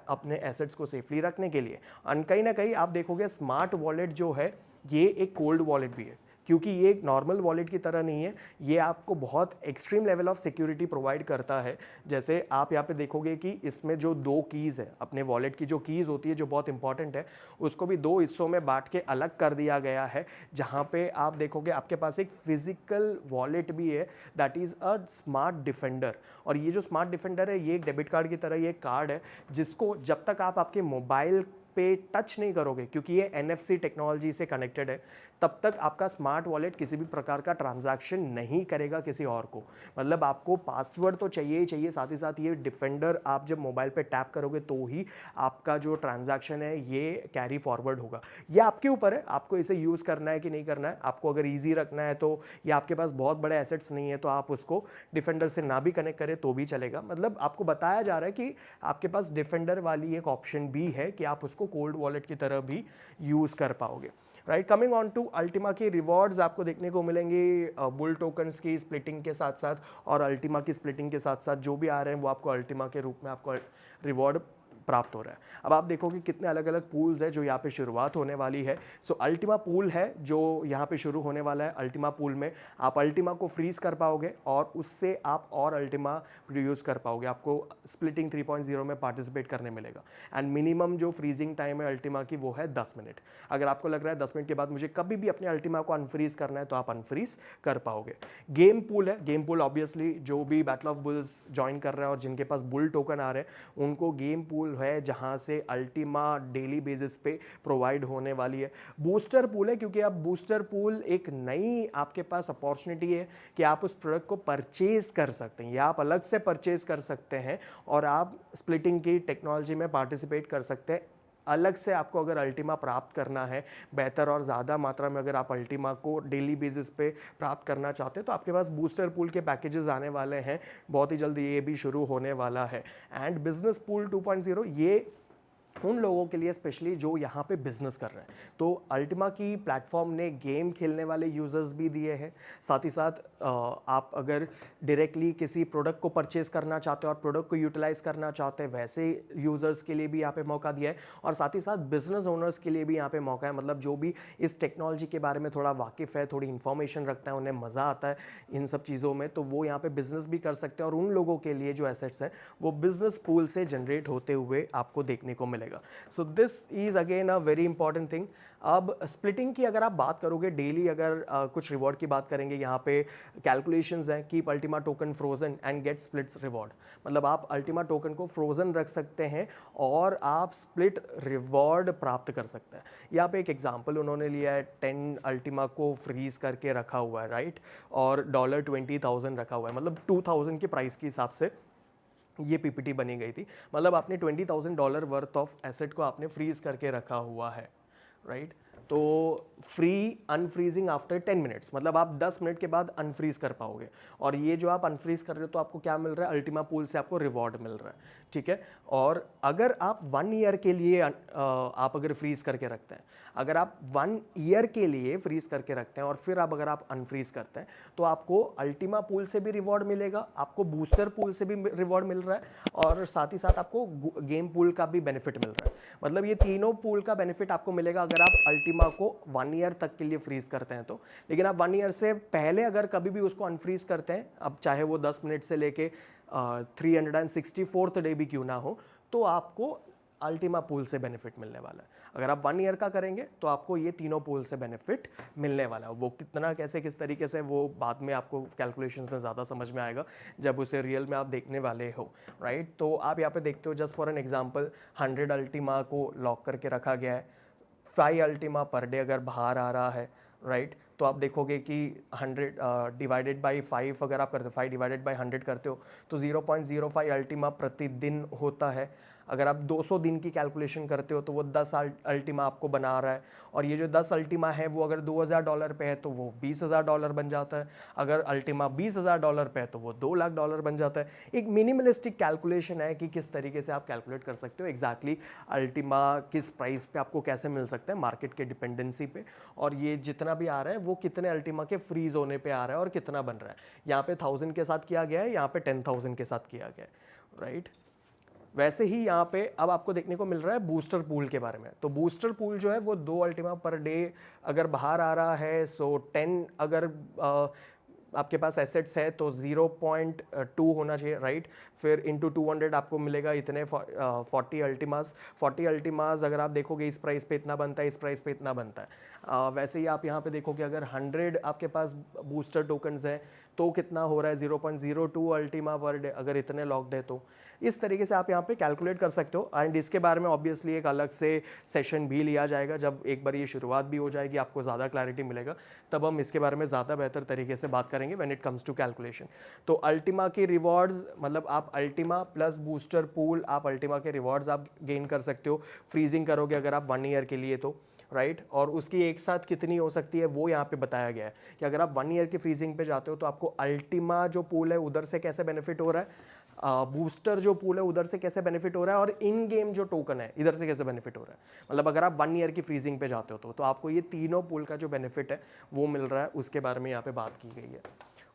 अपने एसेट्स को सेफली रखने के लिए। और कहीं ना कहीं आप देखोगे स्मार्ट वॉलेट जो है ये एक कोल्ड वॉलेट भी है, क्योंकि ये एक नॉर्मल वॉलेट की तरह नहीं है, ये आपको बहुत extreme level of security provide करता है। जैसे आप यहाँ पे देखोगे कि इसमें जो 2 कीज़ है, अपने वॉलेट की जो कीज़ होती है जो बहुत इंपॉर्टेंट है, उसको भी 2 हिस्सों में बांट के अलग कर दिया गया है, जहाँ पे आप देखोगे आपके पास एक फिजिकल वॉलेट भी है, that is a smart defender. और ये जो स्मार्ट डिफेंडर है ये एक डेबिट कार्ड की तरह ये एक कार्ड है, जिसको जब तक आप आपके मोबाइल पे टच नहीं करोगे, क्योंकि ये NFC टेक्नोलॉजी से कनेक्टेड है, तब तक आपका स्मार्ट वॉलेट किसी भी प्रकार का ट्रांजैक्शन नहीं करेगा किसी और को। मतलब आपको पासवर्ड तो चाहिए ही चाहिए, साथ ही साथ ये डिफेंडर आप जब मोबाइल पे टैप करोगे तो ही आपका जो ट्रांजैक्शन है ये कैरी फॉरवर्ड होगा। ये आपके ऊपर है, आपको इसे यूज़ करना है कि नहीं करना है। आपको अगर ईजी रखना है तो, या आपके पास बहुत बड़े एसेट्स नहीं है तो आप उसको डिफेंडर से ना भी कनेक्ट करें तो भी चलेगा। मतलब आपको बताया जा रहा है कि आपके पास डिफेंडर वाली एक ऑप्शन भी है कि आप उसको कोल्ड वॉलेट की तरह भी यूज़ कर पाओगे। Right, coming on to Ultima की रिवॉर्ड्स आपको देखने को मिलेंगे बुल टोकन्स की स्प्लिटिंग के साथ साथ, और अल्टीमा की स्प्लिटिंग के साथ साथ जो भी आ रहे हैं वो आपको अल्टीमा के रूप में आपको रिवॉर्ड प्राप्त हो रहा है। अब आप देखोगे कितने अलग अलग पूल्स है जो यहाँ पे शुरुआत होने वाली है। सो अल्टीमा पूल है जो यहाँ पे शुरू होने वाला है। अल्टीमा पूल में आप अल्टीमा को फ्रीज कर पाओगे और उससे आप और अल्टीमा प्रोड्यूस कर पाओगे। आपको स्प्लिटिंग 3.0 में पार्टिसिपेट करने मिलेगा, एंड मिनिमम जो फ्रीजिंग टाइम है अल्टीमा की वो है 10 मिनट। अगर आपको लग रहा है 10 मिनट के बाद मुझे कभी भी अपने अल्टीमा को अनफ्रीज करना है तो आप अनफ्रीज कर पाओगे। गेम पूल है, गेम पूल ऑब्वियसली जो भी बैटल ऑफ बुल्स ज्वाइन कर रहा है और जिनके पास बुल टोकन आ रहे हैं उनको गेम पूल है जहां से अल्टीमा डेली बेसिस पे प्रोवाइड होने वाली है। बूस्टर पूल है क्योंकि अब बूस्टर पूल एक नई आपके पास अपॉर्चुनिटी है कि आप उस प्रोडक्ट को परचेज कर सकते हैं, या आप अलग से परचेज कर सकते हैं और आप स्प्लिटिंग की टेक्नोलॉजी में पार्टिसिपेट कर सकते हैं। अलग से आपको अगर अल्टीमा प्राप्त करना है बेहतर और ज़्यादा मात्रा में, अगर आप अल्टीमा को डेली बेसिस पे प्राप्त करना चाहते हैं तो आपके पास बूस्टर पूल के पैकेजेस आने वाले हैं, बहुत ही जल्दी ये भी शुरू होने वाला है। एंड बिजनेस पूल 2.0 ये उन लोगों के लिए स्पेशली जो यहाँ पे बिजनेस कर रहे हैं। तो अल्टीमा की प्लेटफॉर्म ने गेम खेलने वाले यूज़र्स भी दिए हैं, साथ ही साथ आप अगर डायरेक्टली किसी प्रोडक्ट को परचेज करना चाहते हो और प्रोडक्ट को यूटिलाइज करना चाहते हैं वैसे यूज़र्स के लिए भी यहाँ पे मौका दिया है, और साथ ही साथ बिजनेस ओनर्स के लिए भी यहाँ पे मौका है। मतलब जो भी इस टेक्नोलॉजी के बारे में थोड़ा वाकिफ़ है, थोड़ी इन्फॉर्मेशन रखता है, उन्हें मज़ा आता है इन सब चीज़ों में, तो वो यहाँ पे बिजनेस भी कर सकते हैं। और उन लोगों के लिए जो एसेट्स हैं वो बिजनेस पूल से जनरेट होते हुए आपको देखने को मिलेगा। मिलेगा। सो this is again a very important thing. अब स्प्लिटिंग की अगर आप बात करोगे, डेली अगर कुछ रिवॉर्ड की बात करेंगे, यहाँ पे कैलकुलेशंस हैं, keep Ultima token frozen and get splits reward. मतलब आप अल्टीमा टोकन को फ्रोजन रख सकते हैं और आप स्प्लिट रिवॉर्ड प्राप्त कर सकते हैं। यहाँ पे एक एग्जांपल उन्होंने लिया है, 10 अल्टीमा को फ्रीज करके रखा हुआ है, राइट, और $20,000 रखा हुआ है, मतलब 2000 के प्राइस के हिसाब से ये पीपीटी बनी गई थी। मतलब आपने $20,000 वर्थ ऑफ एसेट को आपने फ्रीज करके रखा हुआ है, राइट। तो फ्री अनफ्रीजिंग आफ्टर 10 मिनट्स, मतलब आप 10 मिनट के बाद अनफ्रीज कर पाओगे। और ये जो आप अनफ्रीज कर रहे हो तो आपको क्या मिल रहा है, अल्टीमा पूल से आपको रिवॉर्ड मिल रहा है, ठीक है। और अगर आप 1 ईयर के लिए आप अगर फ्रीज करके रखते हैं, अगर आप 1 ईयर के लिए फ्रीज करके रखते हैं और फिर अगर आप अनफ्रीज करते हैं तो आपको अल्टीमा पूल से भी रिवॉर्ड मिलेगा, आपको बूस्टर पूल से भी रिवॉर्ड मिल रहा है, और साथ ही साथ आपको गेम पूल का भी बेनिफिट मिल रहा है। मतलब ये तीनों पूल का बेनिफिट आपको मिलेगा अगर आप अल्टीमा को 1 ईयर तक के लिए फ्रीज करते हैं तो। लेकिन आप 1 ईयर से पहले अगर कभी भी उसको अनफ्रीज करते हैं, अब चाहे वो 10 मिनट से लेके 364th डे भी क्यों ना हो, तो आपको अल्टीमा पूल से बेनिफिट मिलने वाला है। अगर आप 1 ईयर का करेंगे तो आपको ये तीनों पूल से बेनिफिट मिलने वाला है। वो कितना, कैसे, किस तरीके से, वो बाद में आपको कैलकुलेशंस में ज़्यादा समझ में आएगा जब उसे रियल में आप देखने वाले हो, राइट। तो आप यहाँ पे देखते हो, just for an example, 100 Ultima को लॉक करके रखा गया है। 5 अल्टीमा पर डे अगर बाहर आ रहा है, राइट, तो आप देखोगे कि 100 डिवाइडेड बाई 5 अगर आप करते हो, 5 डिवाइडेड बाई 100 करते हो तो 0.05 अल्टीमा प्रतिदिन होता है। अगर आप 200 दिन की कैलकुलेशन करते हो तो वो 10 अल्टीमा आपको बना रहा है। और ये जो 10 अल्टीमा है वो अगर $2,000 पे है तो वो $20,000 बन जाता है। अगर अल्टीमा $20,000 पे है तो वो $2,00,000 बन जाता है। एक मिनिमलिस्टिक कैलकुलेशन है कि किस तरीके से आप कैलकुलेट कर सकते हो एग्जैक्टली अल्टीमा किस प्राइस पे आपको कैसे मिल सकता है, मार्केट के डिपेंडेंसी पे, और ये जितना भी आ रहा है वो कितने अल्टीमा के फ्रीज होने पे आ रहा है और कितना बन रहा है। यहाँ पे 1000 के साथ किया गया है, यहाँ पे 10,000 के साथ किया गया है, राइट। वैसे ही यहाँ पे अब आपको देखने को मिल रहा है बूस्टर पूल के बारे में। तो बूस्टर पूल जो है वो 2 अल्टीमा पर डे अगर बाहर आ रहा है, सो 10 अगर आपके पास एसेट्स है तो 0.2 होना चाहिए, राइट। फिर इंटू 200 आपको मिलेगा इतने 40 अल्टीमास। 40 अल्टीमास अगर आप देखोगे इस प्राइस पे इतना बनता है, इस प्राइस पे इतना बनता है। वैसे ही आप यहाँ पे देखोगे अगर 100 आपके पास बूस्टर टोकन्स हैं तो कितना हो रहा है, 0.02 अल्टीमा पर डे अगर इतने लॉक्ड है तो। इस तरीके से आप यहाँ पे कैलकुलेट कर सकते हो। एंड इसके बारे में ऑब्वियसली एक अलग से सेशन भी लिया जाएगा, जब एक बार ये शुरुआत भी हो जाएगी, आपको ज़्यादा क्लैरिटी मिलेगा, तब हम इसके बारे में ज़्यादा बेहतर तरीके से बात करेंगे when it comes to calculation. तो अल्टीमा की रिवॉर्ड्स, मतलब आप अल्टीमा प्लस बूस्टर पूल, आप अल्टीमा के रिवॉर्ड्स आप गेन कर सकते हो फ्रीजिंग करोगे अगर आप 1 ईयर के लिए तो, राइट। और उसकी एक साथ कितनी हो सकती है वो यहाँ पे बताया गया है कि अगर आप 1 ईयर की फ्रीजिंग पे जाते हो तो आपको अल्टीमा जो पूल है उधर से कैसे बेनिफिट हो रहा है, बूस्टर जो पूल है उधर से कैसे बेनिफिट हो रहा है, और इन गेम जो टोकन है इधर से कैसे बेनिफिट हो रहा है। मतलब अगर आप 1 ईयर की फ्रीजिंग पे जाते हो तो आपको ये तीनों पूल का जो बेनिफिट है वो मिल रहा है, उसके बारे में यहाँ पे बात की गई है,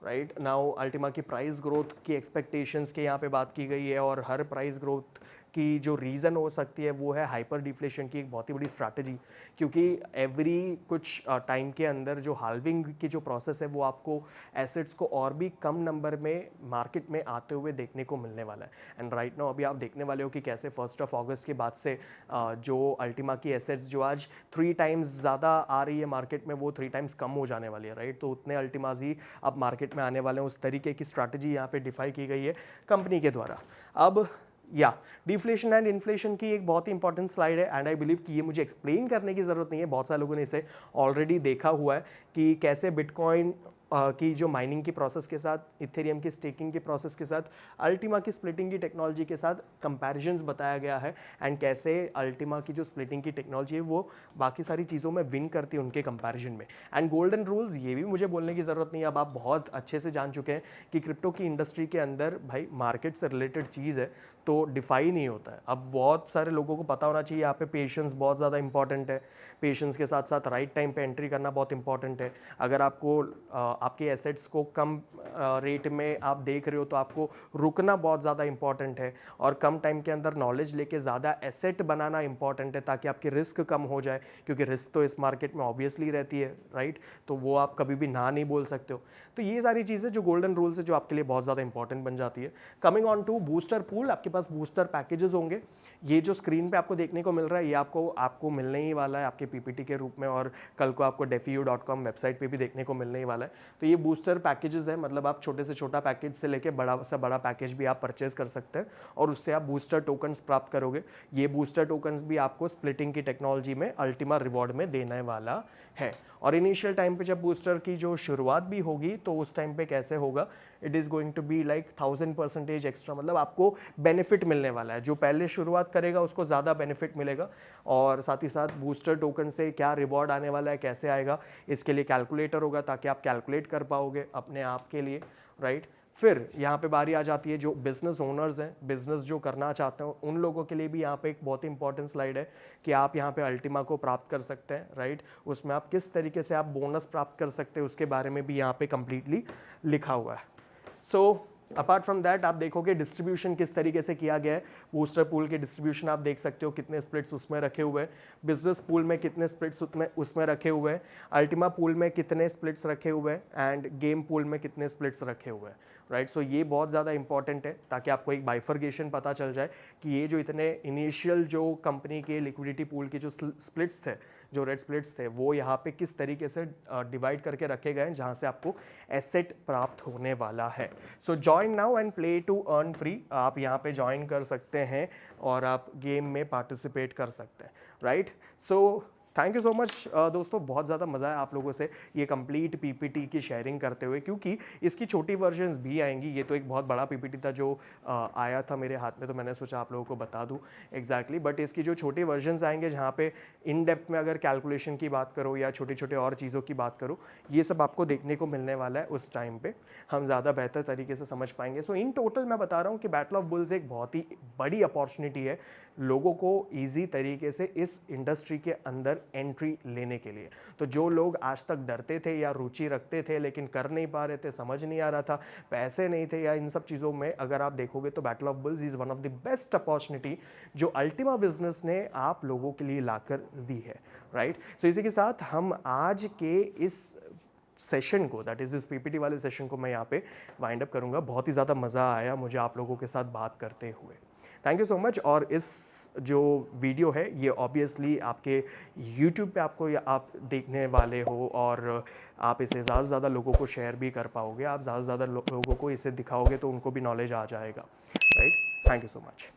राइट। नाउ अल्टीमा की प्राइस ग्रोथ की एक्सपेक्टेशंस के यहाँ पे बात की गई है, और हर प्राइस ग्रोथ की जो रीज़न हो सकती है वो है हाइपर डिफ्लेशन की एक बहुत ही बड़ी स्ट्रैटेजी, क्योंकि एवरी कुछ टाइम के अंदर जो हाल्विंग की जो प्रोसेस है वो आपको एसेट्स को और भी कम नंबर में मार्केट में आते हुए देखने को मिलने वाला है। एंड राइट नाउ अभी आप देखने वाले हो कि कैसे 1 अगस्त के बाद से जो अल्टीमा की एसेट्स जो आज 3 टाइम्स ज़्यादा आ रही है मार्केट में वो 3 टाइम्स कम हो जाने वाली है, राइट। तो उतने अल्टीमाज ही अब मार्केट में आने वाले हैं, उस तरीके की स्ट्रैटेजी यहाँ पे डिफाई की गई है कंपनी के द्वारा। अब या डिफ्लेशन एंड इन्फ्लेशन की एक बहुत ही इंपॉर्टेंट स्लाइड है, एंड आई बिलीव कि ये मुझे एक्सप्लेन करने की ज़रूरत नहीं है, बहुत सारे लोगों ने इसे ऑलरेडी देखा हुआ है कि कैसे बिटकॉइन की जो माइनिंग की प्रोसेस के साथ, इथेरियम की स्टेकिंग की प्रोसेस के साथ, अल्टीमा की स्प्लिटिंग की टेक्नोलॉजी के साथ कंपैरिजंस बताया गया है, एंड कैसे अल्टीमा की जो स्प्लिटिंग की टेक्नोलॉजी है वो बाकी सारी चीज़ों में विन करती है उनके कंपैरिजन में। एंड गोल्डन रूल्स ये भी मुझे बोलने की ज़रूरत नहीं है, अब आप बहुत अच्छे से जान चुके हैं कि क्रिप्टो की इंडस्ट्री के अंदर भाई मार्केट से रिलेटेड चीज़ है तो डिफाई नहीं होता है। अब बहुत सारे लोगों को पता होना चाहिए यहाँ पे पेशेंस बहुत ज़्यादा इंपॉर्टेंट है, पेशेंस के साथ साथ राइट टाइम पे एंट्री करना बहुत इंपॉर्टेंट है। अगर आपको आपके एसेट्स को कम रेट में आप देख रहे हो तो आपको रुकना बहुत ज़्यादा इंपॉर्टेंट है, और कम टाइम के अंदर नॉलेज लेके ज़्यादा एसेट बनाना इंपॉर्टेंट है ताकि आपकी रिस्क कम हो जाए, क्योंकि रिस्क तो इस मार्केट में ऑब्वियसली रहती है, राइट। तो वो आप कभी भी ना नहीं बोल सकते हो। तो ये सारी चीज़ें जो गोल्डन रूल्स है जो आपके लिए बहुत ज़्यादा इंपॉर्टेंट बन जाती है। Coming on to booster pool, आपके पास बूस्टर पैकेजेस होंगे। ये जो स्क्रीन पे आपको देखने को मिल रहा है ये आपको मिलने ही वाला है आपके पीपीटी के रूप में, और कल को आपको defiu.com वेबसाइट पे भी देखने को मिलने ही वाला है। तो ये बूस्टर पैकेजेस है, मतलब आप छोटे से छोटा पैकेज से लेके बड़ा से बड़ा पैकेज भी आप परचेज कर सकते हैं, और उससे आप बूस्टर टोकन्स प्राप्त करोगे। ये बूस्टर टोकन्स भी आपको स्प्लिटिंग की टेक्नोलॉजी में अल्टीमा रिवॉर्ड में देने वाला है। और इनिशियल टाइम पे जब बूस्टर की जो शुरुआत भी होगी तो उस टाइम पे कैसे होगा, it is going to be like 1000% extra, मतलब आपको बेनिफिट मिलने वाला है। जो पहले शुरुआत करेगा उसको ज़्यादा बेनिफिट मिलेगा, और साथ ही साथ बूस्टर टोकन से क्या रिवॉर्ड आने वाला है, कैसे आएगा, इसके लिए कैलकुलेटर होगा ताकि आप कैलकुलेट कर पाओगे अपने आप के लिए, राइट। फिर यहाँ पे बारी आ जाती है जो बिजनेस ओनर्स हैं, बिजनेस जो करना चाहते हो उन लोगों के लिए भी यहाँ पे एक बहुत इंपॉर्टेंट स्लाइड है कि आप यहाँ पे अल्टीमा को प्राप्त कर सकते हैं, राइट। उसमें आप किस तरीके से आप बोनस प्राप्त कर सकते हैं उसके बारे में भी यहाँ पे कंप्लीटली लिखा हुआ है। सो अपार्ट फ्रॉम दैट आप देखोगे डिस्ट्रीब्यूशन किस तरीके से किया गया है। बूस्टर पूल के डिस्ट्रीब्यूशन आप देख सकते हो, कितने स्प्लिट्स उसमें रखे हुए हैं, बिजनेस पूल में कितने स्प्लिट्स उसमें रखे हुए हैं, अल्टीमा पूल में कितने स्प्लिट्स रखे हुए हैं, एंड गेम पूल में कितने स्प्लिट्स रखे हुए हैं, राइट। सो ये बहुत ज़्यादा इंपॉर्टेंट है ताकि आपको एक बाइफर्गेशन पता चल जाए कि ये जो इतने इनिशियल जो कंपनी के लिक्विडिटी पूल के जो स्प्लिट्स थे, जो रेड स्प्लिट्स थे, वो यहाँ पे किस तरीके से डिवाइड करके रखे गए हैं जहाँ से आपको एसेट प्राप्त होने वाला है। So join now and play to earn free, आप यहाँ पे ज्वाइन कर सकते हैं और आप गेम में पार्टिसिपेट कर सकते हैं, right. So thank you so much दोस्तों, बहुत ज़्यादा मज़ा है आप लोगों से ये कंप्लीट पीपीटी की शेयरिंग करते हुए, क्योंकि इसकी छोटी वर्जन्स भी आएंगी। ये तो एक बहुत बड़ा पीपीटी था जो आया था मेरे हाथ में, तो मैंने सोचा आप लोगों को बता दूं एग्जैक्टली। बट इसकी जो छोटी वर्जन्स आएंगे जहाँ पे इन डेप्थ में अगर कैलकुलेशन की बात करो या छोटे छोटे और चीज़ों की बात करो, ये सब आपको देखने को मिलने वाला है। उस टाइम पर हम ज़्यादा बेहतर तरीके से समझ पाएंगे। सो इन टोटल मैं बता रहा हूँ कि बैटल ऑफ बुल्स एक बहुत ही बड़ी अपॉर्चुनिटी है लोगों को ईजी तरीके से इस इंडस्ट्री के अंदर एंट्री लेने के लिए। तो जो लोग आज तक डरते थे या रुचि रखते थे लेकिन कर नहीं पा रहे थे, समझ नहीं आ रहा था, पैसे नहीं थे या इन सब चीज़ों में, अगर आप देखोगे तो battle of bulls is one of the best opportunity जो अल्टीमा बिजनेस ने आप लोगों के लिए लाकर दी है, राइट। सो इसी के साथ हम आज के इस सेशन को, दैट इज़ इस पीपीटी वाले सेशन को मैं यहाँ पे वाइंड अप करूँगा। बहुत ही ज़्यादा मज़ा आया मुझे आप लोगों के साथ बात करते हुए, थैंक यू सो मच। और इस जो वीडियो है ये ऑब्वियसली आपके यूट्यूब पे आपको या आप देखने वाले हो, और आप इसे ज़्यादा से ज़्यादा लोगों को शेयर भी कर पाओगे, आप ज़्यादा से ज़्यादा लोगों को इसे दिखाओगे तो उनको भी नॉलेज आ जाएगा, right. Thank you so much.